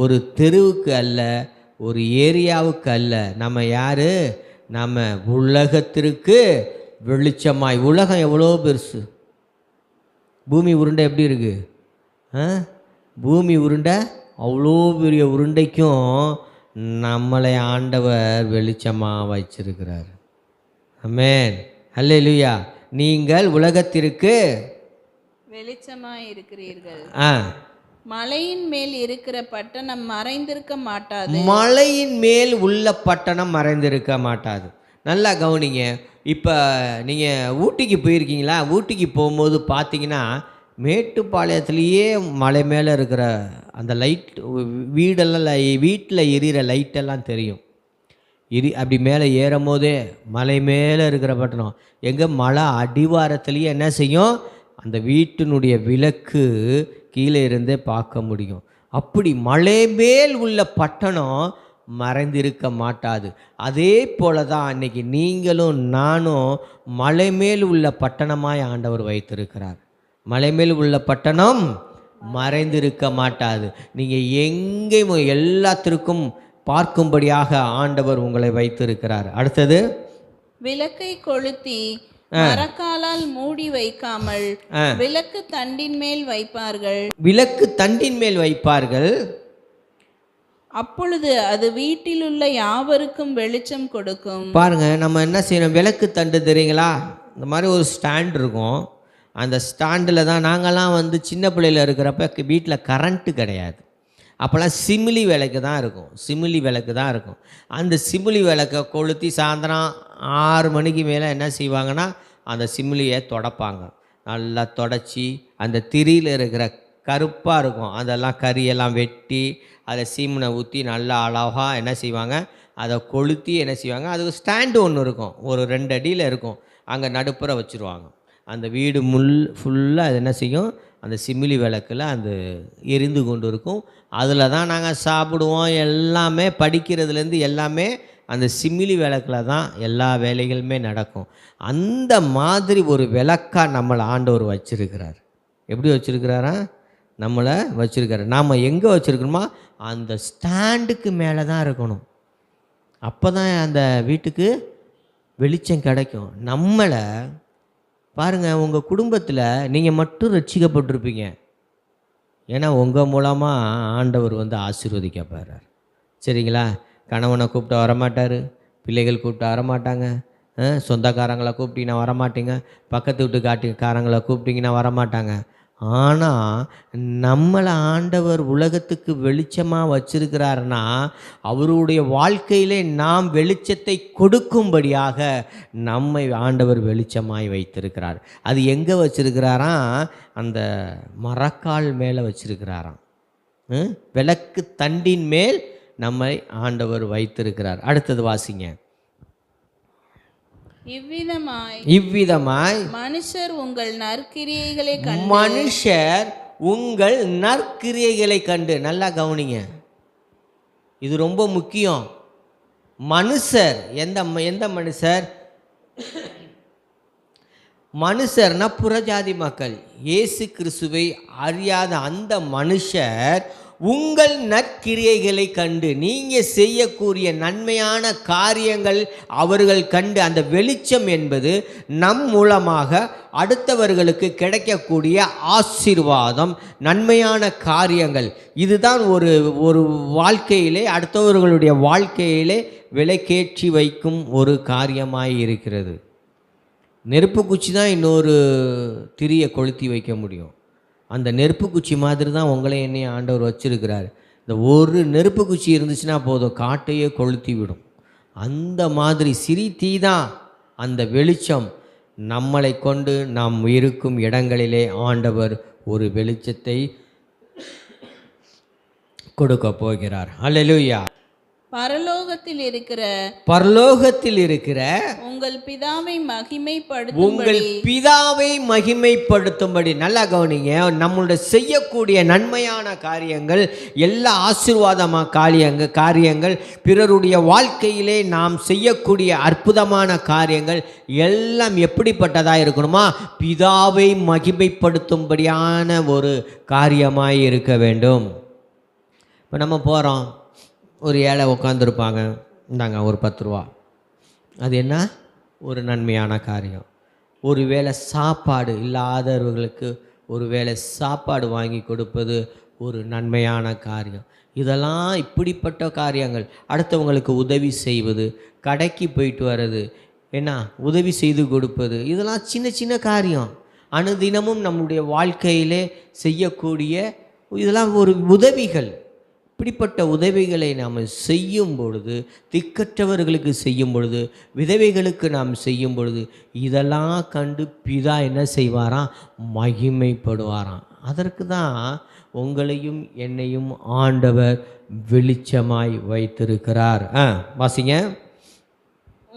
ஒரு தெருவுக்கு அல்ல, ஒரு ஏரியாவுக்கு அல்ல, நம்ம யார்? நம்ம உலகத்திற்கு வெளிச்சமாய். உலகம் எவ்வளோ பெருசு! பூமி உருண்டை எப்படி இருக்குது? பூமி உருண்டை அவ்வளோ பெரிய உருண்டைக்கும் நம்மளை ஆண்டவர் வெளிச்சமாக வச்சிருக்கிறார். ஆமென், அல்லேலூயா. நீங்கள் உலகத்திற்கு வெளிச்சமாய் இருக்கிறீர்கள். மலையின் மேல் இருக்கிற பட்டணம் மறைந்திருக்க மாட்டாது. மலையின் மேல் உள்ள பட்டணம் மறைந்திருக்க மாட்டாது. நல்லா கவனிங்க. இப்போ நீங்கள் ஊட்டிக்கு போயிருக்கீங்களா? ஊட்டிக்கு போகும்போது பார்த்தீங்கன்னா, மேட்டுப்பாளையத்துலேயே மலை மேலே இருக்கிற அந்த லைட், வீட்டில் எரியிற லைட்டெல்லாம் தெரியும். அப்படி மேலே ஏறும் போதே மலை மேலே இருக்கிற பட்டணம் எங்கே? மலை அடிவாரத்துலேயே என்ன செய்யும்? அந்த வீட்டினுடைய விளக்கு கீழே இருந்தே பார்க்க முடியும். அப்படி மலை மேல் உள்ள பட்டணம் மறைந்திருக்க மாட்டாது. அதே போல தான் அன்னைக்கு நீங்களும் நானும் மலை மேல் உள்ள பட்டணமாய் ஆண்டவர் வைத்திருக்கிறார். மலை மேல் உள்ள பட்டணம் மறைந்திருக்க மாட்டாது. நீங்கள் எங்கேயும் எல்லாத்திற்கும் பார்க்கும்படியாக ஆண்டவர் உங்களை வைத்திருக்கிறார். அடுத்தது, விளக்கை கொளுத்தி மரக்காலால் மூடி வைக்காமல் விளக்கு தண்டின் மேல் வைப்பார்கள். விளக்கு தண்டின் மேல் வைப்பார்கள். அப்பொழுது அது வீட்டில் உள்ள யாவருக்கும் வெளிச்சம் கொடுக்கும். பாருங்க, நம்ம என்ன செய்யணும்? விளக்கு தண்டு தெரியுங்களா? இந்த மாதிரி ஒரு ஸ்டாண்ட் இருக்கும். அந்த ஸ்டாண்டில் தான் நாங்கள்லாம் சின்ன பிள்ளையில் இருக்கிறப்ப வீட்டில் கரண்ட்டு கிடையாது. அப்போல்லாம் சிமிலி விளக்கு தான் இருக்கும். சிமிலி விளக்கு தான் இருக்கும். அந்த சிமிலி விளக்கை கொளுத்தி சாயந்தரம் 6 மணிக்கு மேலே என்ன செய்வாங்கன்னா, அந்த சிமிலியை தொடப்பாங்க. நல்லா தொடச்சி அந்த திரியில் இருக்கிற கருப்பாக இருக்கும் அதெல்லாம் கறியெல்லாம் வெட்டி அதை சீமனை ஊற்றி நல்லா அழகாக என்ன செய்வாங்க, அதை கொளுத்தி என்ன செய்வாங்க, அதுக்கு ஸ்டாண்டு ஒன்று இருக்கும், ஒரு 2 அடியில் இருக்கும், அங்கே நடுப்புற வச்சுருவாங்க. அந்த வீடு ஃபுல்லாக அது என்ன செய்யும், அந்த சிமிலி விளக்கில் அந்த எரிந்து கொண்டு இருக்கும். அதில் தான் நாங்கள் சாப்பிடுவோம், எல்லாமே படிக்கிறதுலேருந்து எல்லாமே அந்த சிமிலி விளக்கில் தான் எல்லா வேலைகளுமே நடக்கும். அந்த மாதிரி ஒரு விளக்காக நம்மளை ஆண்டவர் வச்சிருக்கிறார். எப்படி வச்சுருக்கிறாரா? நம்மளை வச்சுருக்கிறார். நாம் எங்கே வச்சுருக்கணுமா? அந்த ஸ்டாண்டுக்கு மேலே தான் இருக்கணும். அப்போ தான் அந்த வீட்டுக்கு வெளிச்சம் கிடைக்கும். நம்மளை பாருங்கள், உங்கள் குடும்பத்தில் நீங்கள் மட்டும் ரட்சிக்கப்பட்டிருப்பீங்க. ஏன்னா உங்கள் மூலமாக ஆண்டவர் ஆசீர்வதிக்கப்படுறார். சரிங்களா? கணவனை கூப்பிட்டு வரமாட்டார், பிள்ளைகள் கூப்பிட்டு வரமாட்டாங்க, சொந்தக்காரங்களை கூப்பிட்டீங்கன்னா வரமாட்டீங்க, பக்கத்து வீட்டுக்காரங்களை கூப்பிட்டிங்கன்னா வரமாட்டாங்க. ஆனால் நம்மளை ஆண்டவர் உலகத்துக்கு வெளிச்சமாக வச்சிருக்கிறாருன்னா அவருடைய வாழ்க்கையிலே நாம் வெளிச்சத்தை கொடுக்கும்படியாக நம்மை ஆண்டவர் வெளிச்சமாய் வைத்திருக்கிறார். அது எங்கே வச்சிருக்கிறாராம்? அந்த மரக்கால் மேலே வச்சிருக்கிறாராம். விளக்கு தண்டின் மேல் நம்மை ஆண்டவர் வைத்திருக்கிறார். அடுத்தது வாசிங்க. இவ்விதமாய் மனுஷர் உங்கள் நற்கிரியைகளை கண்டு, நல்லா கவனிங்க, இது ரொம்ப முக்கியம். மனுஷர் எந்த மனுஷர்? மனுஷர்னா புறஜாதி மக்கள், இயேசு கிறிஸ்துவை அறியாத அந்த மனுஷர் உங்கள் நற்கிரியைகளை கண்டு, நீங்கள் செய்யக்கூடிய நன்மையான காரியங்கள் அவர்கள் கண்டு, அந்த வெளிச்சம் என்பது நம் மூலமாக அடுத்தவர்களுக்கு கிடைக்கக்கூடிய ஆசீர்வாதம், நன்மையான காரியங்கள். இதுதான் ஒரு வாழ்க்கையிலே, அடுத்தவர்களுடைய வாழ்க்கையிலே விலைக்கேற்றி வைக்கும் ஒரு காரியமாய் இருக்கிறது. நெருப்பு குச்சி தான் இன்னொரு திரியை கொளுத்தி வைக்க முடியும். அந்த நெருப்பு குச்சி மாதிரி தான் உங்களை என்னையும் ஆண்டவர் வச்சிருக்கிறார். இந்த ஒரு நெருப்பு குச்சி இருந்துச்சுன்னா போதும், காட்டையே கொளுத்தி விடும். அந்த மாதிரி சிறி தீ தான் அந்த வெளிச்சம். நம்மளை கொண்டு நாம் இருக்கும் இடங்களிலே ஆண்டவர் ஒரு வெளிச்சத்தை கொடுக்க போகிறார். அல்லேலூயா. பரலோகத்தில் இருக்கிற உங்கள் பிதாவை மகிமைப்படுத்தும்படி, நல்லா கவனிங்க, நம்மளுடைய செய்யக்கூடிய நன்மையான காரியங்கள், எல்லா ஆசீர்வாதமான காரியங்கள், பிறருடைய வாழ்க்கையிலே நாம் செய்யக்கூடிய அற்புதமான காரியங்கள் எல்லாம் எப்படிப்பட்டதாக இருக்கணுமா? பிதாவை மகிமைப்படுத்தும்படியான ஒரு காரியமாய் இருக்க வேண்டும். இப்போ நம்ம போகிறோம், ஒரு ஏழை உட்காந்துருப்பாங்க, இந்தாங்க ஒரு 10 ரூபா, அது என்ன? ஒரு நன்மையான காரியம். ஒரு வேளை சாப்பாடு இல்லாதவர்களுக்கு ஒரு வேளை சாப்பாடு வாங்கி கொடுப்பது ஒரு நன்மையான காரியம். இதெல்லாம் இப்படிப்பட்ட காரியங்கள். அடுத்தவங்களுக்கு உதவி செய்வது, கடைக்கு போயிட்டு வர்றது, என்ன உதவி செய்து கொடுப்பது, இதெல்லாம் சின்ன சின்ன காரியம். அனுதினமும் நம்முடைய வாழ்க்கையிலே செய்யக்கூடிய இதெல்லாம் ஒரு உதவிகள். இப்படிப்பட்ட உதவிகளை நாம் செய்யும் பொழுது, திக்கற்றவர்களுக்கு செய்யும் பொழுது, விதவைகளுக்கு நாம் செய்யும் பொழுது, இதெல்லாம் கண்டு பிதா என்ன செய்வாராம்? மகிமைப்படுவாராம். அதற்கு தான் உங்களையும் என்னையும் ஆண்டவர் வெளிச்சமாய் வைத்திருக்கிறார். வாசிங்க.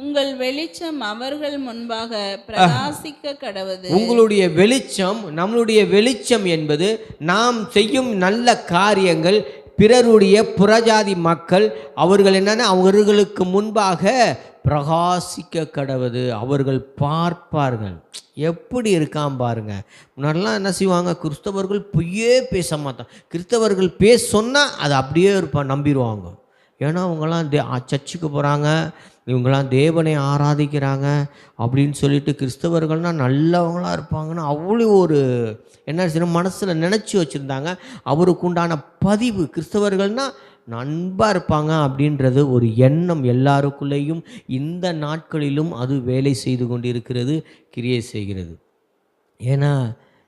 உங்கள் வெளிச்சம் அவர்கள் முன்பாக பிரகாசிக்க கடவது. உங்களுடைய வெளிச்சம், நம்மளுடைய வெளிச்சம் என்பது நாம் செய்யும் நல்ல காரியங்கள் பிறருடைய புறஜாதி மக்கள் அவர்கள் என்னன்னா அவர்களுக்கு முன்பாக பிரகாசிக்க கடவது. அவர்கள் பார்ப்பார்கள். எப்படி இருக்கான் பாருங்க. முன்னாடிலாம் என்ன செய்வாங்க? கிறிஸ்தவர்கள் பொய்யே பேச மாட்டான். கிறிஸ்தவர்கள் பேச சொன்னால் அது அப்படியே இருப்பான், நம்பிடுவாங்க. ஏன்னா அவங்களாம் சர்ச்சுக்கு போகிறாங்க, இவங்களாம் தேவனை ஆராதிக்கிறாங்க அப்படின்னு சொல்லிட்டு கிறிஸ்தவர்கள்னால் நல்லவங்களாக இருப்பாங்கன்னு அவ்வளோ ஒரு என்ன மனசில் நினச்சி வச்சுருந்தாங்க. அவருக்கு உண்டான பதிவு, கிறிஸ்தவர்கள்னால் நண்பாக இருப்பாங்க அப்படின்றது ஒரு எண்ணம் எல்லாருக்குள்ளேயும் இந்த நாட்களிலும் அது வேலை செய்து கொண்டிருக்கிறது, கிரியை செய்கிறது. ஏன்னா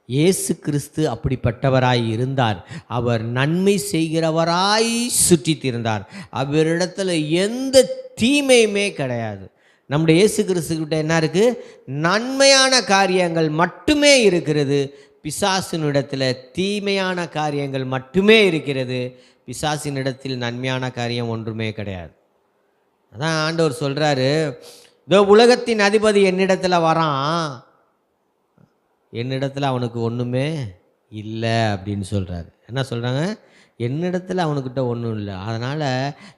இயேசு கிறிஸ்து அப்படிப்பட்டவராய் இருந்தார். அவர் நன்மை செய்கிறவராய் சுற்றித்திருந்தார். அவரிடத்துல எந்த தீமையுமே கிடையாது. நம்முடைய இயேசு கிறிஸ்துக்கிட்ட என்ன இருக்குது? நன்மையான காரியங்கள் மட்டுமே இருக்கிறது. பிசாசினிடத்தில் தீமையான காரியங்கள் மட்டுமே இருக்கிறது. பிசாசினிடத்தில் நன்மையான காரியம் ஒன்றுமே கிடையாது. அதான் ஆண்டவர் சொல்கிறாரு, இதோ உலகத்தின் அதிபதி என்னிடத்தில் வரான், என்னிடத்தில் அவனுக்கு ஒன்றுமே இல்லை அப்படின்னு சொல்கிறாரு. என்ன சொல்கிறாங்க? என்னிடத்தில் அவனுக்கிட்ட ஒன்றும் இல்லை. அதனால்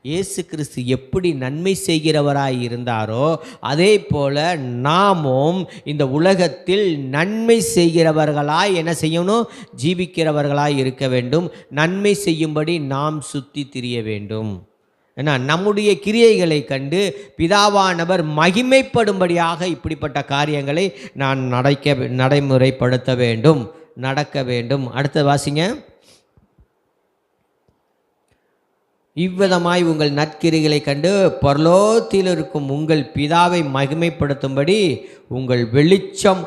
இயேசு கிறிஸ்து எப்படி நன்மை செய்கிறவராய் இருந்தாரோ அதே போல் நாமும் இந்த உலகத்தில் நன்மை செய்கிறவர்களாய் என்ன செய்யணும்? ஜீவிக்கிறவர்களாய் இருக்க வேண்டும். நன்மை செய்யும்படி நாம் சுற்றி திரிய வேண்டும். ஏன்னா நம்முடைய கிரியைகளை கண்டு பிதாவானவர் மகிமைப்படும்படியாக இப்படிப்பட்ட காரியங்களை நான் நடைமுறைப்படுத்த வேண்டும், நடக்க வேண்டும். அடுத்த வாசிங்க. இவ்விதமாய் உங்கள் நற்கிரிகளை கண்டு பரலோகத்தில் இருக்கும் உங்கள் பிதாவை மகிமைப்படுத்தும்படி உங்கள் வெளிச்சம்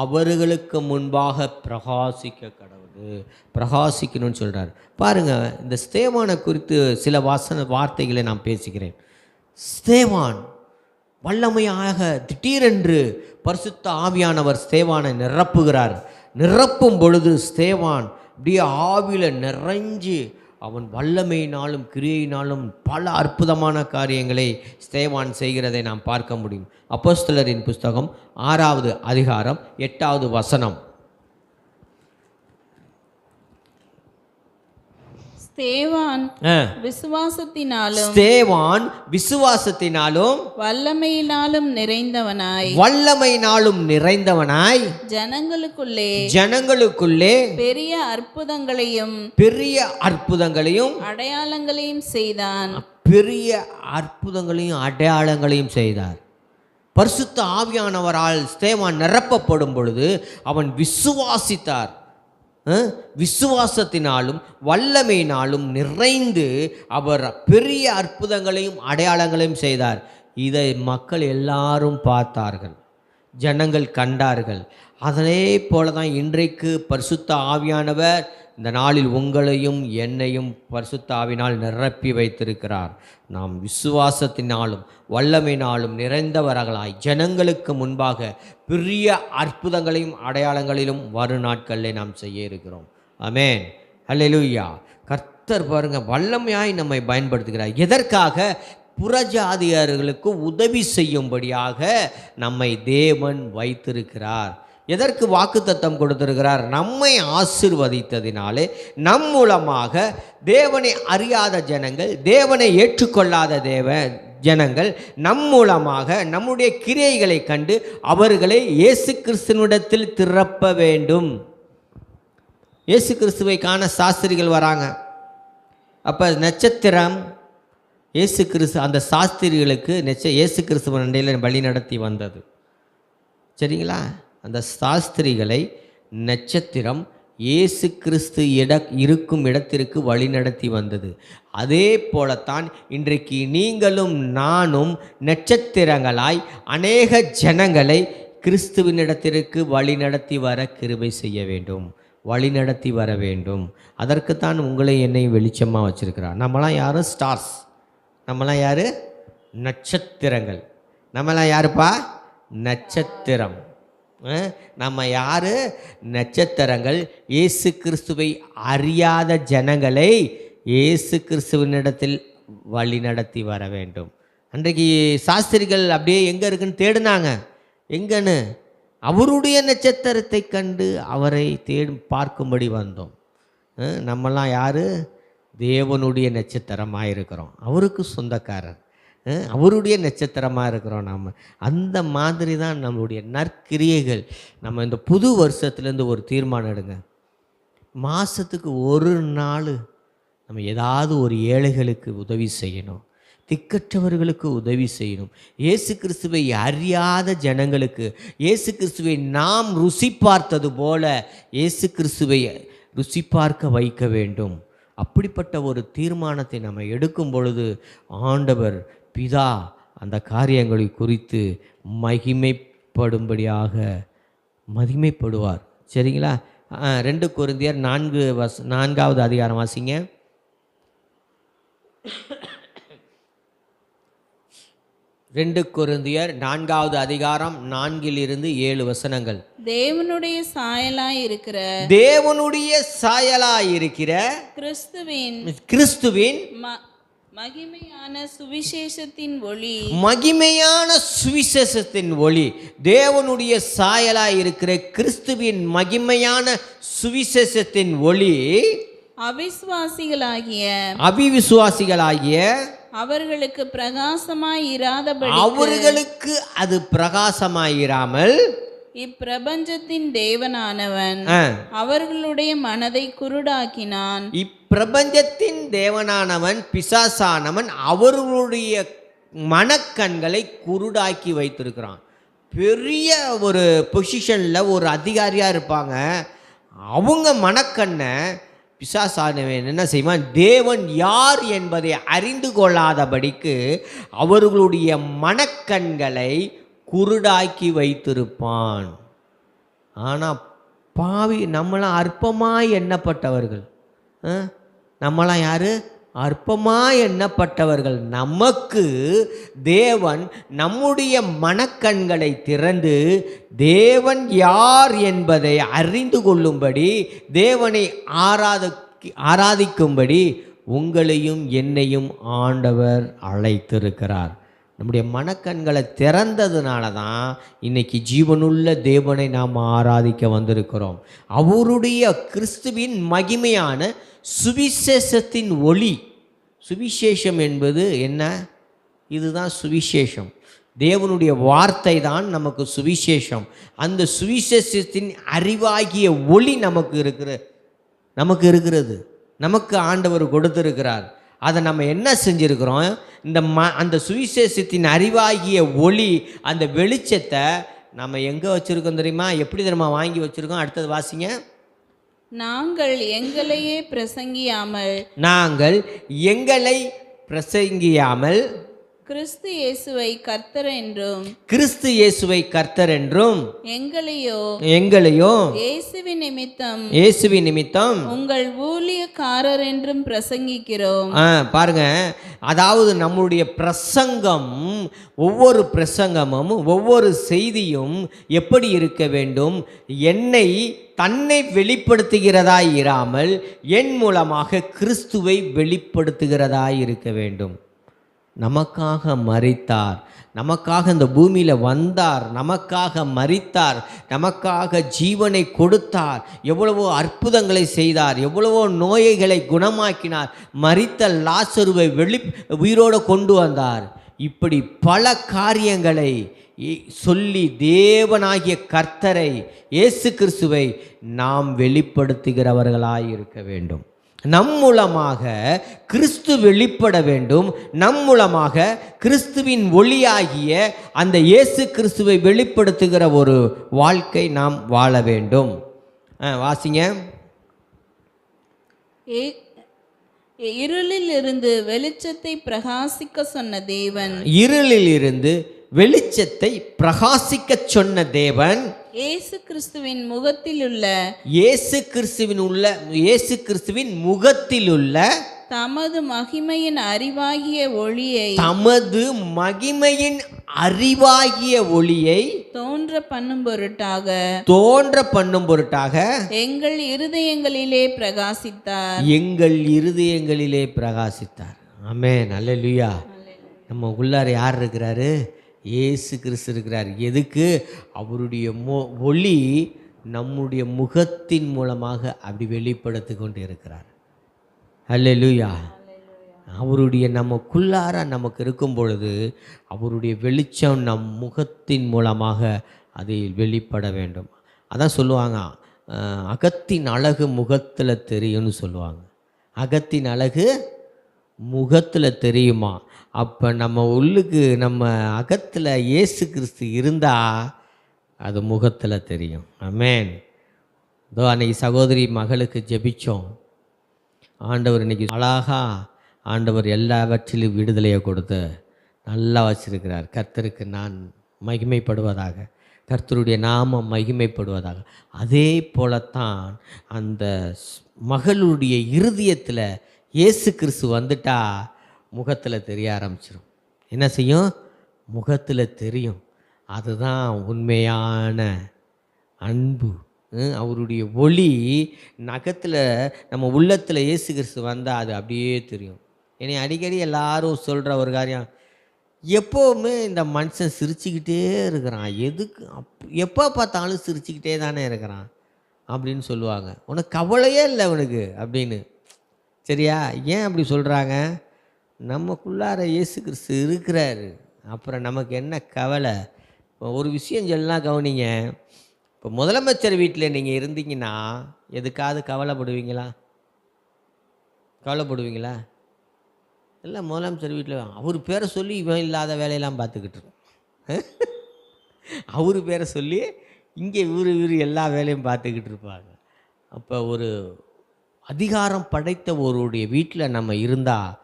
அவர்களுக்கு முன்பாக பிரகாசிக்க கடவுது. பிரகாசிக்கணும்னு சொல்கிறார். பாருங்கள், இந்த ஸ்தேவானை குறித்து சில வார்த்தைகளை நான் பேசுகிறேன். ஸ்தேவான் வல்லமையாக திடீரென்று பரிசுத்த ஆவியானவர் ஸ்தேவானை நிரப்புகிறார். நிரப்பும் பொழுது ஸ்தேவான் அப்படியே ஆவியில் நிறைஞ்சு அவன் வல்லமையினாலும் கிரியையினாலும் பல அற்புதமான காரியங்களை ஸ்தேவான் செய்கிறதை நாம் பார்க்க முடியும். அப்போஸ்தலரின் புஸ்தகம் 6வது அதிகாரம் 8வது வசனம். ஸ்தேவான் விசுவாசத்தினாலும் வல்லமையினாலும் நிறைந்தவனாய் ஜனங்களுக்குள்ளே பெரிய அற்புதங்களையும் அடையாளங்களையும் செய்தார். பரிசுத்த ஆவியானவரால் ஸ்தேவான் நிரப்பப்படும் பொழுது அவன் விசுவாசித்தார். விசுவாசத்தினாலும் வல்லமையினாலும் நிறைந்து அவர் பெரிய அற்புதங்களையும் அடையாளங்களையும் செய்தார். இதை மக்கள் எல்லாரும் பார்த்தார்கள், ஜனங்கள் கண்டார்கள். அதே போல தான் இன்றைக்கு பரிசுத்த ஆவியானவர் இந்த நாளில் உங்களையும் என்னையும் பரிசுத்த ஆவியினால் நிரப்பி வைத்திருக்கிறார். நாம் விசுவாசத்தினாலும் வல்லமையினாலும் நிறைந்தவர்களாய் ஜனங்களுக்கு முன்பாக பெரிய அற்புதங்களையும் அடையாளங்களிலும் வரும் நாட்களில் நாம் செய்ய இருக்கிறோம். ஆமென், அல்லேலூயா. கர்த்தர் பாருங்க வல்லமையாய் நம்மை பயன்படுத்துகிறார். எதற்காக? புறஜாதியர்களுக்கு உதவி செய்யும்படியாக நம்மை தேவன் வைத்திருக்கிறார். எதற்கு வாக்குத்தத்தம் கொடுத்திருக்கிறார்? நம்மை ஆசீர்வதித்ததினாலே நம் மூலமாக தேவனை அறியாத ஜனங்கள், தேவனை ஏற்றுக்கொள்ளாத ஜனங்கள் நம் மூலமாக நம்முடைய கிரியைகளை கண்டு அவர்களை இயேசு கிறிஸ்துவினிடத்தில் திருப்ப வேண்டும். இயேசு கிறிஸ்துவை காண சாஸ்திரிகள் வராங்க. அப்போ நட்சத்திரம் இயேசு கிறிஸ்து அந்த சாஸ்திரிகளுக்கு இயேசு கிறிஸ்துவ நண்டையில் வழி நடத்தி வந்தது. சரிங்களா? அந்த சாஸ்திரிகளை நட்சத்திரம் இயேசு கிறிஸ்து இருக்கும் இடத்திற்கு வழிநடத்தி வந்தது. அதே போலத்தான் இன்றைக்கு நீங்களும் நானும் நட்சத்திரங்களாய் அநேக ஜனங்களை கிறிஸ்துவினிடத்திற்கு வழிநடத்தி வர கிருபை செய்ய வேண்டும், வழிநடத்தி வர வேண்டும். அதற்குத்தான் உங்களை என்னையும் வெளிச்சமாக வச்சிருக்கிறார். நம்மளாம் யாரும் ஸ்டார்ஸ், நம்மளாம் யார்? நட்சத்திரங்கள். நம்மளாம் யாருப்பா? நட்சத்திரம். நம்ம யார்? நட்சத்திரங்கள். இயேசு கிறிஸ்துவை அறியாத ஜனங்களை இயேசு கிறிஸ்துவனிடத்தில் வழி நடத்தி வர வேண்டும். அன்றைக்கு சாஸ்திரிகள் அப்படியே எங்கே இருக்குன்னு தேடினாங்க. எங்கன்னு? அவருடைய நட்சத்திரத்தை கண்டு அவரை பார்க்கும்படி வந்தோம். நம்மெல்லாம் யார்? தேவனுடைய நட்சத்திரமாக இருக்கிறோம், அவருக்கு சொந்தக்காரர், அவருடைய நட்சத்திரமாக இருக்கிறோம் நாம். அந்த மாதிரி தான் நம்மளுடைய நற்கிரியைகள். நம்ம இந்த புது வருஷத்துலேருந்து ஒரு தீர்மானம் எடுங்க. மாதத்துக்கு ஒரு நாள் நம்ம ஏதாவது ஒரு ஏழைகளுக்கு உதவி செய்யணும், திக்கற்றவர்களுக்கு உதவி செய்யணும். இயேசு கிறிஸ்துவை அறியாத ஜனங்களுக்கு இயேசு கிறிஸ்துவை நாம் ருசி பார்த்தது போல இயேசு கிறிஸ்துவை ருசி பார்க்க வைக்க வேண்டும். அப்படிப்பட்ட ஒரு தீர்மானத்தை நம்ம எடுக்கும் பொழுது ஆண்டவர் பிதா அந்த காரியங்களை குறித்து மகிமைப்படுவார். சரிங்களா? 2 கொரிந்தியர் 4வது அதிகாரம் வாசிங்க. 2 கொரிந்தியர் 4வது அதிகாரம் 4லிருந்து 7 வசனங்கள். தேவனுடைய சாயலாய் இருக்கிற கிறிஸ்துவின் மகிமையான சுவிசேஷத்தின் ஒளி, தேவனுடைய சாயலாய் இருக்கிற கிறிஸ்துவின் மகிமையான சுவிசேஷத்தின் ஒளி அவிசுவாசிகளாகிய அவர்களுக்கு அது பிரகாசமாயிராமல் இப்பிரபஞ்சத்தின் தேவனானவன் அவர்களுடைய மனதை குருடாக்கினான். இப்பிரபஞ்சத்தின் தேவனானவன் பிசாசானவன் அவர்களுடைய மனக்கண்களை குருடாக்கி வைத்திருக்கிறான். பெரிய ஒரு பொசிஷனில் ஒரு அதிகாரியாக இருப்பாங்க. அவங்க மனக்கண்ணை பிசாசானவன் என்ன செய்வான்? தேவன் யார் என்பதை அறிந்து கொள்ளாதபடிக்கு அவர்களுடைய மனக்கண்களை குருடாக்கி வைத்திருப்பான். ஆனால் பாவி நம்மளாம் அற்பமாய் எண்ணப்பட்டவர்கள். நம்மளாம் யார்? அற்பமாய் எண்ணப்பட்டவர்கள். நமக்கு தேவன் நம்முடைய மனக்கண்களை திறந்து தேவன் யார் என்பதை அறிந்து கொள்ளும்படி, தேவனை ஆராதிக்கும்படி உங்களையும் என்னையும் ஆண்டவர் அழைத்திருக்கிறார். நம்முடைய மனக்கண்களை திறந்ததுனால தான் இன்னைக்கு ஜீவனுள்ள தேவனை நாம் ஆராதிக்க வந்திருக்கிறோம். அவருடைய கிறிஸ்துவின் மகிமையான சுவிசேஷத்தின் ஒளி. சுவிசேஷம் என்பது என்ன? இதுதான் சுவிசேஷம். தேவனுடைய வார்த்தை தான் நமக்கு சுவிசேஷம். அந்த சுவிசேஷத்தின் அறிவாகிய ஒளி நமக்கு இருக்கிறது. நமக்கு ஆண்டவர் கொடுத்திருக்கிறார். அதை நம்ம என்ன செஞ்சுருக்கிறோம்? அந்த சுவிசேஷத்தின் அறிவாகிய ஒளி, அந்த வெளிச்சத்தை நம்ம எங்கே வச்சுருக்கோம் தெரியுமா? எப்படி தெரியுமா வாங்கி வச்சுருக்கோம்? அடுத்தது வாசிங்க. நாங்கள் எங்களை பிரசங்கியாமல் கிறிஸ்து இயேசுவை கர்த்தர் என்றும் எங்களையோ இயேசுவின் நிமித்தம் உங்கள் ஊழியக்காரர் என்றும் பிரசங்கிக்கிறோம். பாருங்க, அதாவது நம்முடைய பிரசங்கம், ஒவ்வொரு பிரசங்கமும் ஒவ்வொரு செய்தியும் எப்படி இருக்க வேண்டும்? தன்னை வெளிப்படுத்துகிறதாய் இராமல் என் மூலமாக கிறிஸ்துவை வெளிப்படுத்துகிறதாய் இருக்க வேண்டும். நமக்காக மரித்தார், நமக்காக இந்த பூமியில் வந்தார், நமக்காக மரித்தார், நமக்காக ஜீவனை கொடுத்தார், எவ்வளவோ அற்புதங்களை செய்தார், எவ்வளவோ நோய்களை குணமாக்கினார், மரித்த லாசருவை உயிரோடு கொண்டு வந்தார். இப்படி பல காரியங்களை சொல்லி தேவனாகிய கர்த்தரை, இயேசு கிறிஸ்துவை நாம் வெளிப்படுத்துகிறவர்களாய் இருக்க வேண்டும். நம் மூலமாக கிறிஸ்து வெளிப்பட வேண்டும். நம் மூலமாக கிறிஸ்துவின் ஒளியாகிய அந்த இயேசு கிறிஸ்துவை வெளிப்படுத்துகிற ஒரு வாழ்க்கை நாம் வாழ வேண்டும். வாசிங்க. இருளில் இருந்து வெளிச்சத்தை பிரகாசிக்க சொன்ன தேவன், இருளில் இருந்து வெளிச்சத்தை பிரகாசிக்க சொன்ன தேவன் இயேசு கிறிஸ்துவின் முகத்திலுள்ள தமது மகிமையின் அறிவாகிய ஒளியை தோன்ற பண்ணும் பொருட்டாக எங்கள் இருதயங்களிலே பிரகாசித்தார். ஆமென், அல்லேலூயா. நம்ம உள்ளார யார் இருக்கிறாரு? இயேசு கிறிஸ்து இருக்கிறார். எதுக்கு? அவருடைய ஒளி நம்முடைய முகத்தின் மூலமாக அப்படி வெளிப்படுத்தி கொண்டு இருக்கிறார். அல்லேலூயா. அவருடைய நமக்குள்ளார நமக்கு இருக்கும் பொழுது அவருடைய வெளிச்சம் நம் முகத்தின் மூலமாக அதை வெளிப்பட வேண்டும். அதான் சொல்லுவாங்க, அகத்தின் அழகு முகத்தில் தெரியும்னு சொல்லுவாங்க. அகத்தின் அழகு முகத்தில் தெரியுமா? அப்போ நம்ம உள்ளுக்கு, நம்ம அகத்தில் இயேசு கிறிஸ்து இருந்தால் அது முகத்தில் தெரியும். ஆமென். இதோ அன்னைக்கு சகோதரி மகளுக்கு ஜெபிச்சோம். ஆண்டவர் இன்னைக்கு அழகா ஆண்டவர் எல்லாவற்றிலும் விடுதலையை கொடுத்து நல்லா வச்சிருக்கிறார். கர்த்தருக்கு நான் மகிமைப்படுவதாக, கர்த்தருடைய நாமம் மகிமைப்படுவதாக. அதே போலத்தான் அந்த மகளுடைய இருதயத்தில் இயேசு கிறிஸ்து வந்துட்டா முகத்தில் தெரிய ஆரம்பிச்சிடும். என்ன செய்யும்? முகத்தில் தெரியும். அதுதான் உண்மையான அன்பு. அவருடைய ஒளி நகத்தில், நம்ம உள்ளத்தில் இயேசு கிறிஸ்து வந்தால் அது அப்படியே தெரியும். என்னை அடிக்கடி எல்லாரும் சொல்கிற ஒரு காரியம், எப்போவுமே இந்த மனுஷன் சிரிச்சுக்கிட்டே இருக்கிறான், எதுக்கு எப்போ பார்த்தாலும் சிரிச்சுக்கிட்டே தானே இருக்கிறான் அப்படின்னு சொல்லுவாங்க. உனக்கு கவலையே இல்லை உனக்கு அப்படின்னு. சரியா? ஏன் அப்படி சொல்கிறாங்க? நமக்குள்ளார இயேசு கிறிஸ்து இருக்கிறாரு. அப்புறம் நமக்கு என்ன கவலை? ஒரு விஷயம் சொல்லலாம், கவனிங்க. இப்போ முதலமைச்சர் வீட்டில் நீங்கள் இருந்தீங்கன்னா எதுக்காவது கவலைப்படுவீங்களா? இல்லை, முதலமைச்சர் வீட்டில் அவர் பேரை சொல்லி இவன் இல்லாத வேலையெல்லாம் பார்த்துக்கிட்டு அவர் பேரை சொல்லி இங்கே இவர் எல்லா வேலையும் பார்த்துக்கிட்டு இருப்பாங்க. அப்போ ஒரு அதிகாரம் படைத்த ஒருடைய வீட்டில் நம்ம இருந்தால்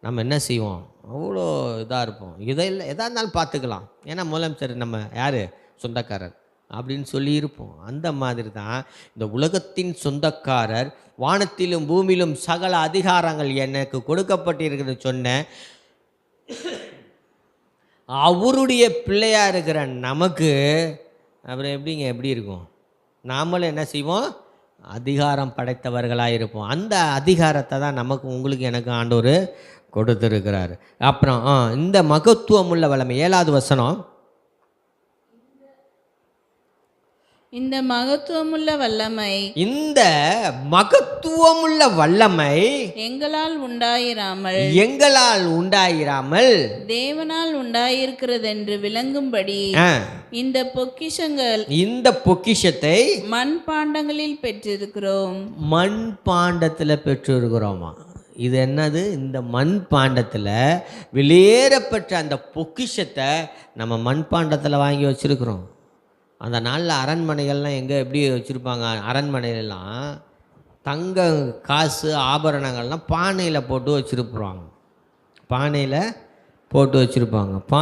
நம்ம என்ன செய்வோம்? அவ்வளோ இதாக இருப்போம். எதாக இருந்தாலும் பார்த்துக்கலாம். ஏன்னா முதலமைச்சர் நம்ம யார்? சொந்தக்காரர் அப்படின்னு சொல்லியிருப்போம். அந்த மாதிரி தான் இந்த உலகத்தின் சொந்தக்காரர், வானத்திலும் பூமியிலும் சகல அதிகாரங்கள் எனக்கு கொடுக்கப்பட்டிருக்கிறது சொன்ன அவருடைய பிள்ளையாக இருக்கிற நமக்கு அப்புறம் எப்படி இருக்கும்? நாமளும் என்ன செய்வோம்? அதிகாரம் படைத்தவர்களாக இருப்போம். அந்த அதிகாரத்தை தான் நமக்கு உங்களுக்கு எனக்கு ஆண்டவர் கொடுத்துருக்கிறார். அப்புறம் இந்த மகத்துவம் உள்ள வல்லமை 7வது வசனம், இந்த மகத்துவமுள்ள வல்லமை இந்த மகத்துவமுள்ள வல்லமை எங்களால் உண்டாயிராமல் தேவனால் உண்டாயிருக்கிறது என்று விளங்கும்படி இந்த பொக்கிஷத்தை மண்பாண்டங்களில் பெற்றிருக்கிறோம். மண்பாண்டத்தில் பெற்றிருக்கிறோமா? இது என்னது? இந்த மண்பாண்டத்தில் வெளியேறப்பட்ட அந்த பொக்கிஷத்தை நம்ம மண்பாண்டத்தில் வாங்கி வச்சுருக்கிறோம். அந்த நாளில் அரண்மனைகள்லாம் எப்படி வச்சுருப்பாங்க? அரண்மனையிலலாம் தங்க காசு ஆபரணங்கள்லாம் பானையில் போட்டு வச்சுருப்பாங்க.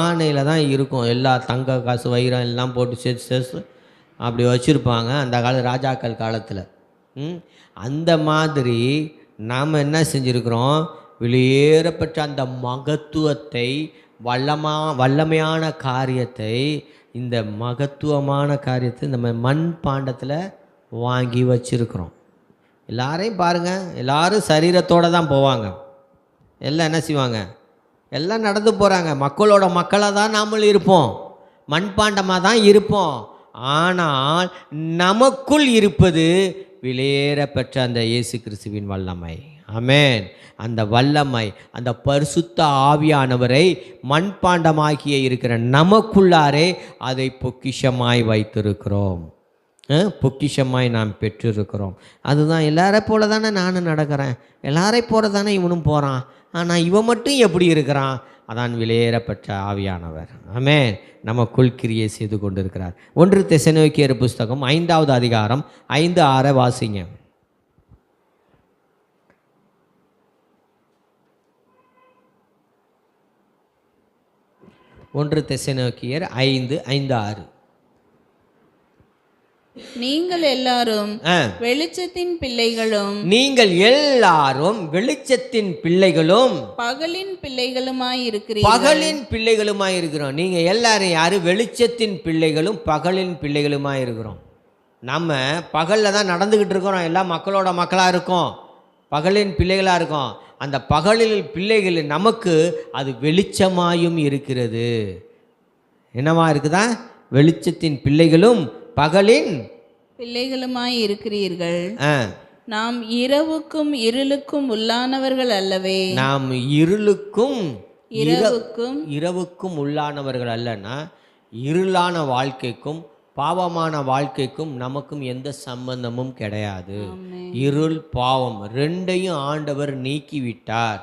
பானையில் தான் இருக்கும். எல்லா தங்க காசு வைரம் எல்லாம் போட்டு சேர்த்து அப்படி வச்சுருப்பாங்க அந்த ராஜாக்கள் காலத்தில். அந்த மாதிரி நாம் என்ன செஞ்சுருக்கிறோம்? வெளியேறப்பட்ட அந்த மகத்துவத்தை, வல்லமையான காரியத்தை, இந்த மகத்துவமான காரியத்தை நம்ம மண் பாண்டத்தில் வாங்கி வச்சுருக்கிறோம். எல்லாரையும் பாருங்கள், எல்லோரும் சரீரத்தோடு தான் போவாங்க. எல்லாம் என்ன செய்வாங்க? எல்லாம் நடந்து போகிறாங்க. மக்களோட மக்களாக தான் நாமளும் இருப்போம், மண்பாண்டமாக தான் இருப்போம். ஆனால் நமக்குள் இருப்பது வெளியேறப்பெற்ற அந்த இயேசு கிறிஸ்துவின் வல்லமை. ஆமென். அந்த வல்லமை, அந்த பரிசுத்த ஆவியானவரை மண்பாண்டமாகிய இருக்கிற நமக்குள்ளாரே அதை பொக்கிஷமாய் வைத்திருக்கிறோம். பொக்கிஷமாய் நாம் பெற்றிருக்கிறோம். அதுதான் எல்லாரை போல தானே நானும் நடக்கிறேன், எல்லாரை போல தானே இவனும் போகிறான், ஆனால் இவன் மட்டும் எப்படி இருக்கிறான்? அதான் வெளியேறப்பட்ட ஆவியானவர். ஆமென். நமக்குள் கிரியை செய்து கொண்டிருக்கிறார். 1 தெசலோனிக்கேயர் புஸ்தகம் 5வது அதிகாரம் 5-6 வாசிங்க. 1 தெசலோனிக்கேயர் 5:5-6. நீங்கள் எல்லாரும் வெளிச்சத்தின் பிள்ளைகளும் பகலின் பிள்ளைகளுமாய் இருக்கிறோம். நீங்க எல்லாரும் யாரு? வெளிச்சத்தின் பிள்ளைகளும் பகலின் பிள்ளைகளுமாய் இருக்கிறோம். நம்ம பகலில் தான் நடந்துக்கிட்டு இருக்கிறோம், எல்லா மக்களோட மக்களாக இருக்கோம், பகலின் பிள்ளைகளாக இருக்கோம். அந்த பகலில் பிள்ளைகள் நமக்கு அது வெளிச்சமாயும் இருக்கிறது. என்னவா இருக்குதா? வெளிச்சத்தின் பிள்ளைகளும் பகலின் பிள்ளைகளுமாய் இருக்கிறீர்கள். நாம் இரவுக்கும் இருளுக்கும் உள்ளானவர்கள் அல்லவே. நாம் இரவுக்கும் உள்ளானவர்கள் அல்லனா, இருளான வாழ்க்கைக்கும் பாவமான வாழ்க்கைக்கும் நமக்கும் எந்த சம்பந்தமும் கிடையாது. இருள் பாவம் ரெண்டையும் ஆண்டவர் நீக்கிவிட்டார்.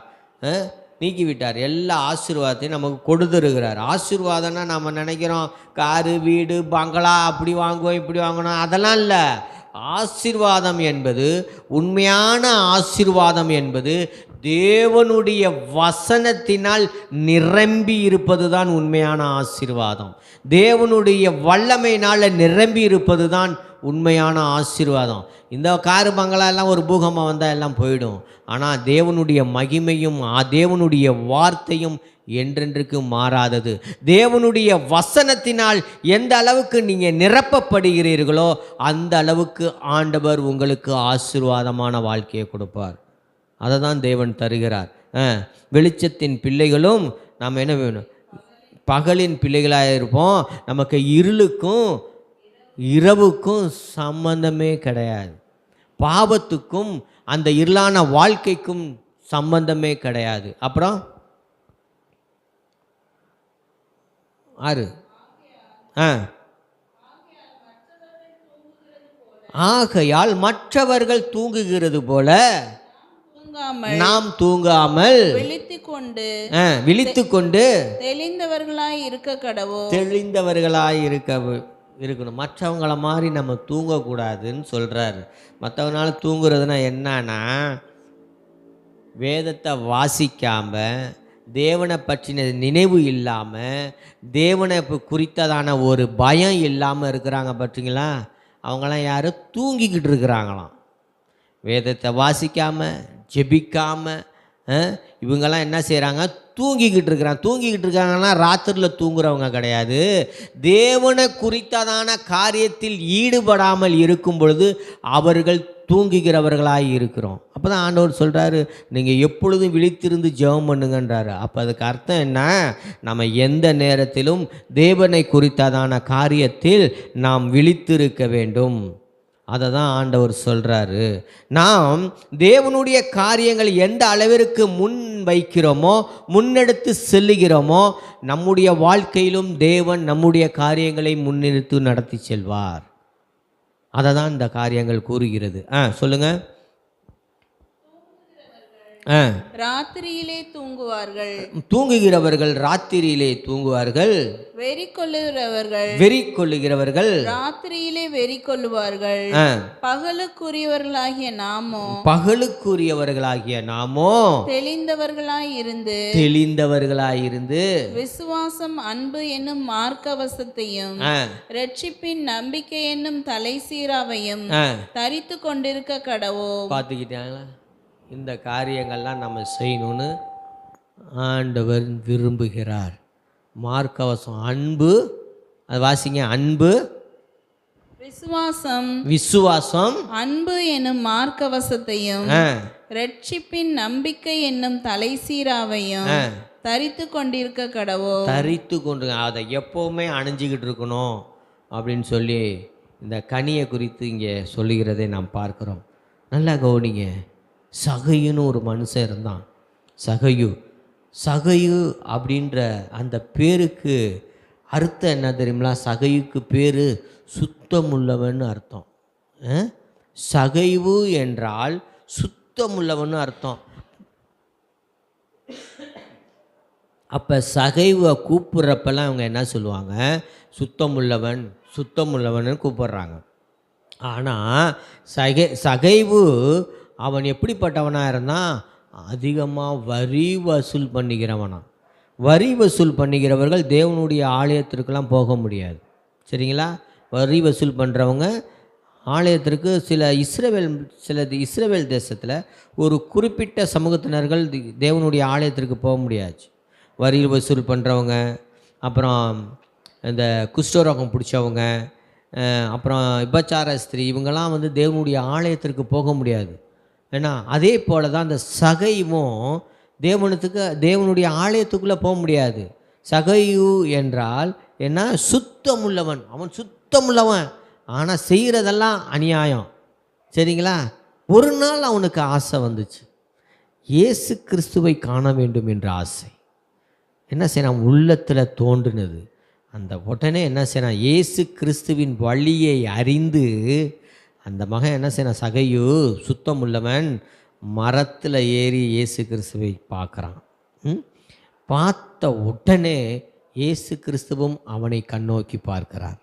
எல்லா ஆசீர்வாதத்தையும் நமக்கு கொடுத்துருக்கிறார். ஆசீர்வாதம்னா நம்ம நினைக்கிறோம் காரு வீடு பங்களா அப்படி வாங்குவோம் இப்படி வாங்கணும், அதெல்லாம் இல்லை. ஆசீர்வாதம் என்பது, உண்மையான ஆசீர்வாதம் என்பது தேவனுடைய வசனத்தினால் நிரம்பி இருப்பது தான் உண்மையான ஆசீர்வாதம். தேவனுடைய வல்லமையினால் நிரம்பி இருப்பது தான் உண்மையான ஆசீர்வாதம். இந்த காரு பங்களா எல்லாம் ஒரு பூகம்பம் வந்தால் எல்லாம் போயிடும். ஆனால் தேவனுடைய மகிமையும் தேவனுடைய வார்த்தையும் என்றென்றுக்கு மாறாதது. தேவனுடைய வசனத்தினால் எந்த அளவுக்கு நீங்கள் நிரப்பப்படுகிறீர்களோ அந்த அளவுக்கு ஆண்டவர் உங்களுக்கு ஆசீர்வாதமான வாழ்க்கையை கொடுப்பார். அதை தான் தேவன் தருகிறார். வெளிச்சத்தின் பிள்ளைகளும் நாம் என்ன வேணும்? பகலின் பிள்ளைகளாக இருப்போம். நமக்கு இருளுக்கும் இரவுக்கும் சம்பந்தமே கிடையாது. பாவத்துக்கும் அந்த இருளான வாழ்க்கைக்கும் சம்பந்தமே கிடையாது. அப்புறம் 6 ஆகையால் மற்றவர்கள் தூங்குகிறது போல நாம் தூங்காமல் விழித்துக்கொண்டு தெளிந்தவர்களாய் இருக்கணும். மற்றவங்கள மாதிரி நம்ம தூங்கக்கூடாதுன்னு சொல்கிறாரு. மற்றவங்களால தூங்குறதுனா என்னன்னா, வேதத்தை வாசிக்காமல், தேவனை பற்றின நினைவு இல்லாமல், தேவனை குறித்ததான ஒரு பயம் இல்லாமல் இருக்கிறாங்க பார்த்தீங்களா? அவங்களாம் யாரும் தூங்கிக்கிட்டு இருக்கிறாங்களாம். வேதத்தை வாசிக்காமல் ஜெபிக்காமல் இவங்கெல்லாம் என்ன செய்கிறாங்க? தூங்கிக்கிட்டு இருக்காங்கன்னா ராத்திரியில் தூங்குறவங்க கிடையாது. தேவனை குறித்ததான காரியத்தில் ஈடுபடாமல் இருக்கும் பொழுது அவர்கள் தூங்குகிறவர்களாய் இருக்கிறோம். அப்போ தான் ஆண்டவர் சொல்கிறாரு, நீங்கள் எப்பொழுதும் விழித்திருந்து ஜெபம் பண்ணுங்கன்றாரு. அப்போ அதுக்கு அர்த்தம் என்ன? நம்ம எந்த நேரத்திலும் தேவனை குறித்ததான காரியத்தில் நாம் விழித்திருக்க வேண்டும். அதை தான் ஆண்டவர் சொல்கிறாரு. நாம் தேவனுடைய காரியங்கள் எந்த அளவிற்கு முன் வைக்கிறோமோ, முன்னெடுத்து செல்லுகிறோமோ, நம்முடைய வாழ்க்கையிலும் தேவன் நம்முடைய காரியங்களை முன்னெடுத்து நடத்தி செல்வார். அதை தான் இந்த காரியங்கள் கூறுகிறது. சொல்லுங்க. ராத்திரியிலே தூங்குவார்கள். தூங்குகிறவர்கள் ராத்திரியிலே தூங்குவார்கள். வெறி கொள்ளுகிறவர்கள் ராத்திரியிலே வெறி கொள்ளுவார்கள். பகலுக்குரியவர்களாகிய நாமோ தெளிந்தவர்களாயிருந்து விசுவாசம், அன்பு என்னும் மார்க்கவசத்தையும் ரட்சிப்பின் நம்பிக்கை என்னும் தலைசீராவையும் தரித்து கொண்டிருக்க கடவோம். பார்த்துக்கிட்டாங்களா? இந்த காரியங்கள்லாம் நம்ம செய்யணும்னு ஆண்டவர் விரும்புகிறார். மார்க்கவசம், அன்பு, அது வாசிங்க, அன்பு, விசுவாசம், அன்பு என்னும் மார்க்கவசத்தையும் ரட்சிப்பின் நம்பிக்கை என்னும் தலைசீராவையும் தரித்து கொண்டிருக்க கடவோம். தரித்து கொண்டு அதை எப்போவுமே அணிஞ்சிக்கிட்டு இருக்கணும் அப்படின்னு சொல்லி இந்த கனியை குறித்து இங்கே சொல்லுகிறதை நாம் பார்க்குறோம். நல்லா கவனிங்க. சகையுன்னு ஒரு மனுஷன் இருந்தான். சகையு அப்படின்ற அந்த பேருக்கு அர்த்தம் என்ன தெரியுங்களா? சகையுக்கு பேர் சுத்தமுள்ளவன் அர்த்தம். சகைவு என்றால் சுத்தமுள்ளவன் அர்த்தம். அப்போ சகைவை கூப்பிட்றப்பெல்லாம் அவங்க என்ன சொல்லுவாங்க? சுத்தமுள்ளவன் கூப்பிட்றாங்க. ஆனால் சகைவு அவன் எப்படிப்பட்டவனாக இருந்தான்? அதிகமாக வரி வசூல் பண்ணிக்கிறவர்கள் தேவனுடைய ஆலயத்திற்கெல்லாம் போக முடியாது. சரிங்களா? வரி வசூல் பண்ணுறவங்க ஆலயத்திற்கு சில இஸ்ரவேல் தேசத்தில் ஒரு குறிப்பிட்ட சமூகத்தினர்கள் தேவனுடைய ஆலயத்திற்கு போக முடியாது. வரி வசூல் பண்ணுறவங்க, அப்புறம் இந்த குஷ்டரோகம் பிடிச்சவங்க, அப்புறம் விபச்சார ஸ்திரீ, இவங்கெல்லாம் தேவனுடைய ஆலயத்திற்கு போக முடியாது. ஏன்னா அதே போல் தான் அந்த சகைவும் தேவனுடைய ஆலயத்துக்குள்ளே போக முடியாது. சகையு என்றால் என்ன? சுத்தமுள்ளவன். அவன் சுத்தமுள்ளவன், ஆனால் செய்கிறதெல்லாம் அநியாயம். சரிங்களா? ஒரு நாள் அவனுக்கு ஆசை வந்துச்சு, இயேசு கிறிஸ்துவை காண வேண்டும் என்ற ஆசை. என்ன செய்யணும்? உள்ளத்தில் தோன்றினது. அந்த உடனே என்ன செய்யணும்? இயேசு கிறிஸ்துவின் வழியை அறிந்து அந்த மகன் என்ன செய்யணும்? சகையு சுத்தம் உள்ளவன் மரத்தில் ஏறி இயேசு கிறிஸ்துவை பார்க்குறான். பார்த்த உடனே இயேசு கிறிஸ்துவும் அவனை கண்ணோக்கி பார்க்கிறார்.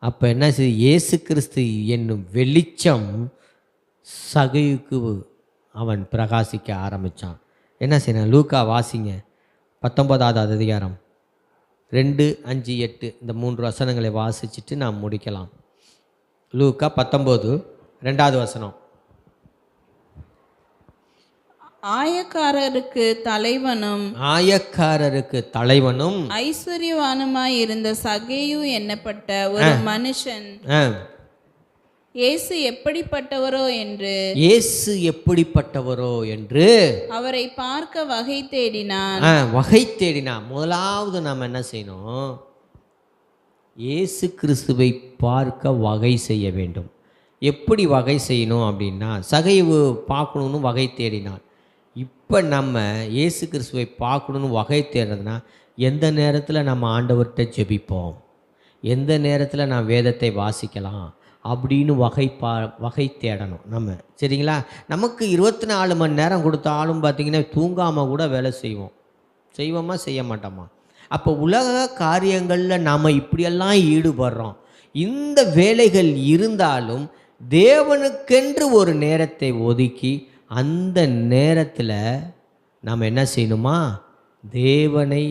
அப்போ என்ன செய்ய? இயேசு கிறிஸ்து என்னும் வெளிச்சம் சகையுக்கு அவன் பிரகாசிக்க ஆரம்பித்தான். என்ன செய்யணும்? லூக்கா வாசிங்க, 19வது அதிகாரம் 2, 5, 8 இந்த 3 வசனங்களை வாசிச்சுட்டு நாம் முடிக்கலாம். லூக்கா 19, 2வது வசனம். ஆயக்காரருக்கு தலைவனும் ஐஸ்வர்யவானுமாய் இருந்த சகேயு என்னப்பட்ட ஒரு மனுஷன் இயேசு எப்படிப்பட்டவரோ என்று அவரை பார்க்க வகை தேடினான். முதலாவது நாம் என்ன செய்யணும்? இயேசு கிறிஸ்துவை பார்க்க வகை செய்ய வேண்டும். எப்படி வகை செய்யணும் அப்படின்னா, சகைவு பார்க்கணுன்னு வகை தேடினான். இப்போ நம்ம இயேசு கிறிஸ்துவை பார்க்கணுன்னு வகை தேடுறதுனா, எந்த நேரத்தில் நம்ம ஆண்டவர்கிட்ட ஜெபிப்போம், எந்த நேரத்தில் நான் வேதத்தை வாசிக்கலாம் அப்படின்னு வகை தேடணும் நம்ம. சரிங்களா? நமக்கு 24 மணி நேரம் கொடுத்தாலும் பார்த்திங்கன்னா தூங்காமல் கூட வேலை செய்வோமா செய்ய மாட்டோமா? அப்போ உலக காரியங்களில் நாம் இப்படியெல்லாம் ஈடுபடுறோம். இந்த வேலைகள் இருந்தாலும் தேவனுக்கென்று ஒரு நேரத்தை ஒதுக்கி அந்த நேரத்தில் நாம் என்ன செய்யணுமா? தேவனை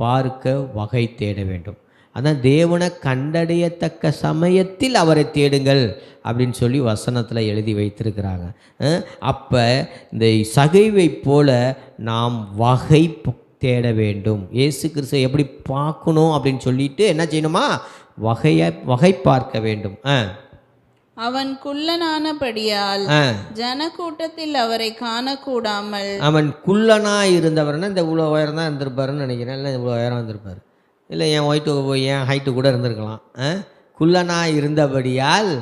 பார்க்க வகை தேட வேண்டும். அதான் தேவனை கண்டடையத்தக்க சமயத்தில் அவரை தேடுங்கள் அப்படின்னு சொல்லி வசனத்தில் எழுதி வைத்திருக்கிறாங்க. அப்போ இந்த சகைவை போல நாம் வகை தேட வேண்டும். இயேசு கிறிஸ்துவை எப்படி பார்க்கணும் அப்படின்னு சொல்லிட்டு என்ன செய்யணுமா? வகை பார்க்க வேண்டும். அவன் குள்ளனானபடியால் ஆ, ஜனக்கூட்டத்தில் அவரை காணக்கூடாமல் அவன் குள்ளனா இருந்தவர்னா இந்த இவ்வளோ உயரம் தான் இருந்திருப்பாருன்னு நினைக்கிறேன். இல்லை இவ்வளோ உயரம் இருந்திருப்பார், இல்லை என் ஹைட்டு கூட இருந்திருக்கலாம். குள்ளனா இருந்தபடியால்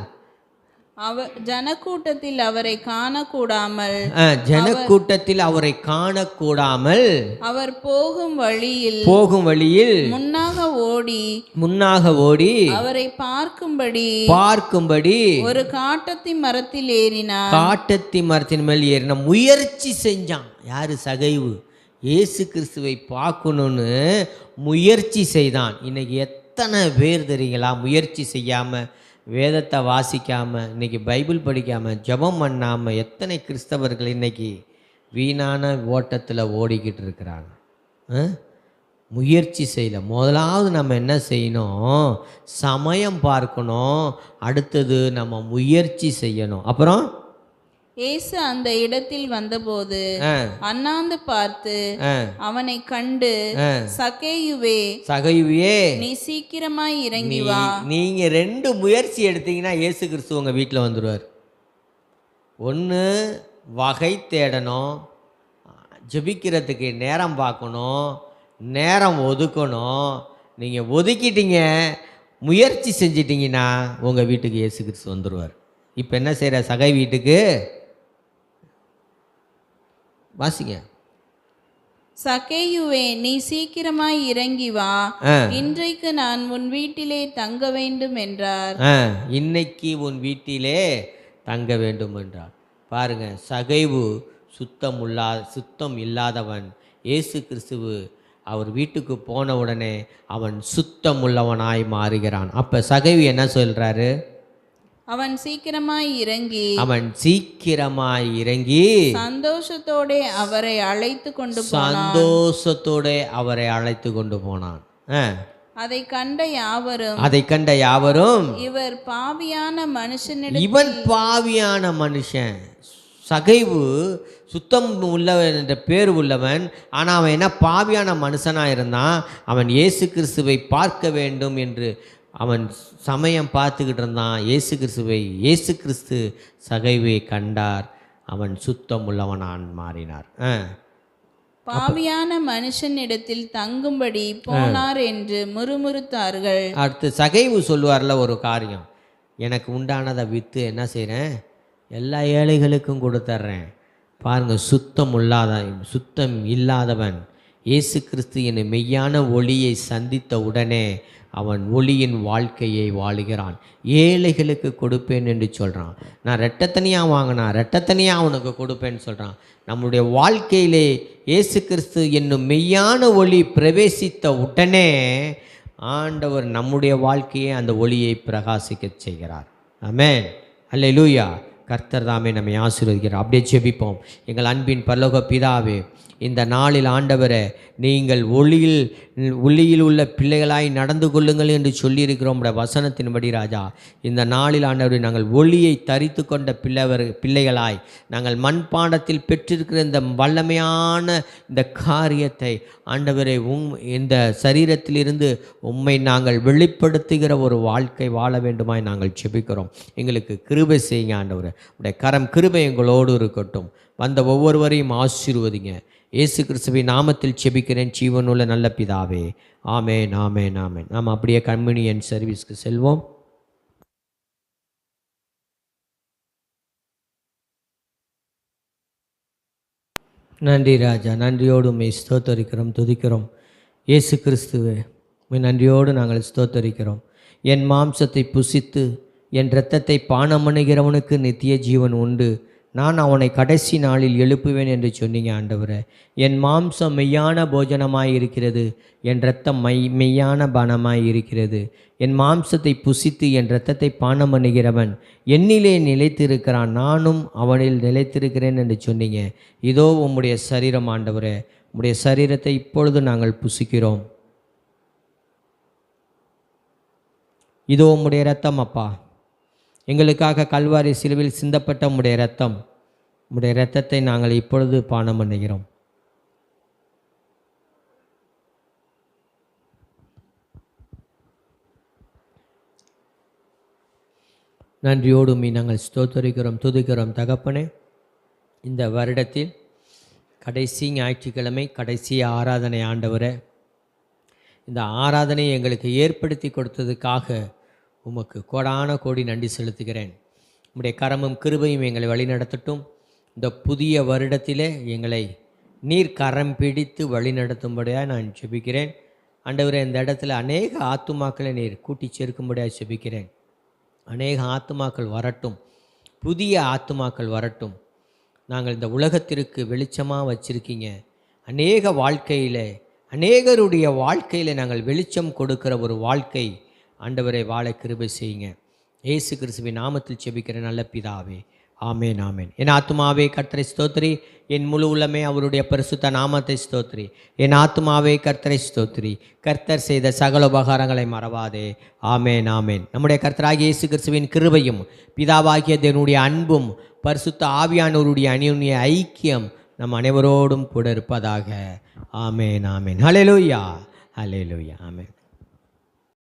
ஜனக்கூட்டத்தில் அவரை காணக்கூடாமல் ஜனக்கூட்டத்தில் அவரை காணக்கூடாமல் அவர் போகும் வழியில் முன்னாக ஓடி அவரை பார்க்கும்படி ஒரு காட்டத்தி மரத்தில் ஏறினார். காட்டத்தி மரத்தின் மேல் ஏறின முயற்சி செஞ்சான். யாரு? சகைவு. இயேசு கிறிஸ்துவை பார்க்கணுன்னு முயற்சி செய்தான். இன்னைக்கு எத்தனை பேர் தெரியுங்களா முயற்சி செய்யாமல், வேதத்தை வாசிக்காமல், இன்றைக்கி பைபிள் படிக்காமல், ஜெபம் பண்ணாமல் எத்தனை கிறிஸ்தவர்கள் இன்றைக்கி வீணான ஓட்டத்தில் ஓடிக்கிட்டு இருக்கிறாங்க. முயற்சி செய்யல. முதலாவது நம்ம என்ன செய்யணும்? சமயம் பார்க்கணும். அடுத்தது நம்ம முயற்சி செய்யணும். அப்புறம் இயேசு அந்த இடத்தில் வந்தபோது அண்ணாந்து பார்த்து அவனை கண்டு, சகேயுவே நீ சீக்கிரமாய் இறங்கி வா. நீங்க 2 முயற்சி எடுத்தீங்கன்னா இயேசு கிறிஸ்து உங்க வீட்டில் வந்துடுவார். ஒன்று வகை தேடணும், ஜெபிக்கிறதுக்கு நேரம் பார்க்கணும், நேரம் ஒதுக்கணும். நீங்கள் ஒதுக்கிட்டீங்க, முயற்சி செஞ்சிட்டிங்கன்னா உங்கள் வீட்டுக்கு இயேசு கிறிஸ்து வந்துடுவார். இப்போ என்ன செய்கிற? சகை வீட்டுக்கு வாசிங்க. சகேயுவே நீ சீக்கிரமாய் இறங்கி வா, இன்றைக்கு நான் உன் வீட்டிலே தங்க வேண்டும் என்றார். இன்னைக்கு உன் வீட்டிலே தங்க வேண்டும் என்றார். பாருங்க, சகைவு சுத்தம் இல்லாதவன். இயேசு கிறிஸ்துவு அவர் வீட்டுக்கு போன உடனே அவன் சுத்தம் உள்ளவனாய் மாறுகிறான். அப்ப சகைவு என்ன சொல்றாரு? அவன் சீக்கிரமாய் இறங்கி சந்தோஷத்தோட அவரை அழைத்து கொண்டு போனான். அதை கண்ட யாவரும் இவன் பாவியான மனுஷன். சகைவு சுத்தம் உள்ளவன் என்ற பேர் உள்ளவன். ஆனால் அவன் என்ன பாவியான மனுஷனாக இருந்தான். அவன் இயேசு கிறிஸ்துவை பார்க்க வேண்டும் என்று அவன் சமயம் பார்த்துக்கிட்டு இருந்தான். இயேசு கிறிஸ்து சகைவை கண்டார். அவன் சுத்தம் உள்ளவனான் மாறினார். பாவியான மனுஷனிடத்தில் தங்கும்படி போனார் என்று முறுமுறுத்தார்கள். அடுத்து சகைவு சொல்லுவார்ல ஒரு காரியம், எனக்கு உண்டானதை விற்று என்ன செய்கிறேன், எல்லா ஏழைகளுக்கும் கொடுத்துட்றேன். பாருங்க, சுத்தம் இல்லாதவன் இயேசு கிறிஸ்து என்னை மெய்யான ஒளியை சந்தித்த உடனே அவன் ஒளியின் வாழ்க்கையை வாழுகிறான். ஏழைகளுக்கு கொடுப்பேன் என்று சொல்கிறான். நான் ரெட்டத்தனியாக வாங்கினான், ரெட்டத்தனியாக அவனுக்கு கொடுப்பேன்னு சொல்கிறான். நம்முடைய வாழ்க்கையிலே இயேசு கிறிஸ்து என்னும் மெய்யான ஒளி பிரவேசித்த உடனே ஆண்டவர் நம்முடைய வாழ்க்கையை அந்த ஒளியை பிரகாசிக்க செய்கிறார். ஆமென், அல்லேலூயா. கர்த்தர் தாமே நம்மை ஆசீர்வதிக்கிறார். அப்படியே ஜெபிப்போம். எங்கள் அன்பின் பரலோக பிதாவே, இந்த நாளில் ஆண்டவரே, நீங்கள் ஒளியில் உள்ள பிள்ளைகளாய் நடந்து கொள்ளுங்கள் என்று சொல்லியிருக்கிறோம் வசனத்தின்படி ராஜா. இந்த நாளில் ஆண்டவரே, நாங்கள் ஒளியை தரித்து கொண்ட பிள்ளைகளாய் நாங்கள் மண்பாண்டத்தில் பெற்றிருக்கிற இந்த வல்லமையான இந்த காரியத்தை ஆண்டவரே இந்த சரீரத்திலிருந்து உம்மை நாங்கள் வெளிப்படுத்துகிற ஒரு வாழ்க்கை வாழ வேண்டுமாய் நாங்கள் ஜெபிக்கிறோம். எங்களுக்கு கிருபை செய்யுங்க ஆண்டவரே. உடைய கரம் கிருபை எங்களோடு இருக்கட்டும். வந்த ஒவ்வொருவரையும் ஆசீர்வதிங்க. இயேசு கிறிஸ்துவின் நாமத்தில் செபிக்கிறேன் ஜீவனுள்ள நல்ல பிதாவே. ஆமென், ஆமென், ஆமென். நாம் அப்படியே கம்யூனியன் சர்வீஸ்க்கு செல்வோம். நன்றி ராஜா, நன்றியோடு உம்மை ஸ்தோத்தரிக்கிறோம், துதிக்கிறோம். இயேசு கிறிஸ்துவே, உம்மை நன்றியோடு நாங்கள் ஸ்தோத்தரிக்கிறோம். என் மாம்சத்தை புசித்து என் இரத்தத்தை பானம் பண்ணுகிறவனுக்கு நித்திய ஜீவன் உண்டு, நான் அவனை கடைசி நாளில் எழுப்புவேன் என்று சொன்னீங்க ஆண்டவரே. என் மாம்சம் மெய்யான போஜனமாய் இருக்கிறது, என் இரத்தம் மெய்யான பானமாய் இருக்கிறது. என் மாம்சத்தை புசித்து என் இரத்தத்தை பானம் பண்ணுகிறவன் என்னிலே நிலைத்திருக்கிறான், நானும் அவனில் நிலைத்திருக்கிறேன் என்று சொன்னீங்க. இதோ உம்முடைய சரீரம் ஆண்டவரே, உம்முடைய சரீரத்தை இப்பொழுது நாங்கள் புசிக்கிறோம். இதோ உம்முடைய இரத்தம் அப்பா, எங்களுக்காக கல்வாரி சிலுவையில் சிந்தப்பட்ட உம்முடைய இரத்தம், உம்முடைய இரத்தத்தை நாங்கள் இப்பொழுது பானம் பண்ணுகிறோம். நன்றியோடு நாங்கள் ஸ்தோத்தரிக்கிறோம், துதிக்கிறோம் தகப்பனே. இந்த வருடத்தில் கடைசி ஞாயிற்றுக்கிழமை கடைசி ஆராதனை ஆண்டவரே, இந்த ஆராதனையை எங்களுக்கு ஏற்படுத்தி கொடுத்ததுக்காக உமக்கு கோடான கோடி நன்றி செலுத்துகிறேன். உம்முடைய கரமும் கிருபையும் எங்களை வழிநடத்தட்டும். இந்த புதிய வருடத்திலே எங்களை நீர் கரம் பிடித்து வழிநடத்தும்படியாக நான் ஜெபிக்கிறேன். ஆண்டவரே, இந்த இடத்துல அநேக ஆத்துமாக்களை நீர் கூட்டி சேர்க்கும்படியாக ஜெபிக்கிறேன். அநேக ஆத்துமாக்கள் வரட்டும், புதிய ஆத்துமாக்கள் வரட்டும். நாங்கள் இந்த உலகத்திற்கு வெளிச்சமாக வச்சுருக்கீங்க. அநேக வாழ்க்கையில், அநேகருடைய வாழ்க்கையில் நாங்கள் வெளிச்சம் கொடுக்கிற ஒரு வாழ்க்கை ஆண்டவரை வாழ கிருபை செய்யுங்க. இயேசு கிறிஸ்துவின் நாமத்தில் ஜெபிக்கிற நல்ல பிதாவே, ஆமேன் ஆமேன். என் ஆத்துமாவே கர்த்தரை ஸ்தோத்திரி, என் முழு உள்ளமே அவருடைய பரிசுத்த நாமத்தை ஸ்தோத்திரி. என் ஆத்துமாவே கர்த்தரை ஸ்தோத்திரி, கர்த்தர் செய்த சகல உபகாரங்களை மறவாதே. ஆமேன் ஆமேன். நம்முடைய கர்த்தராகிய இயேசு கிறிஸ்துவின் கிருபையும் பிதாவாகிய தேவனுடைய அன்பும் பரிசுத்த ஆவியானவருடைய அந்யோன்ய ஐக்கியம் நம் அனைவரோடும் கூட இருப்பதாக. ஆமேன் ஆமேன். ஹல்லேலூயா, ஹல்லேலூயா, ஆமேன்.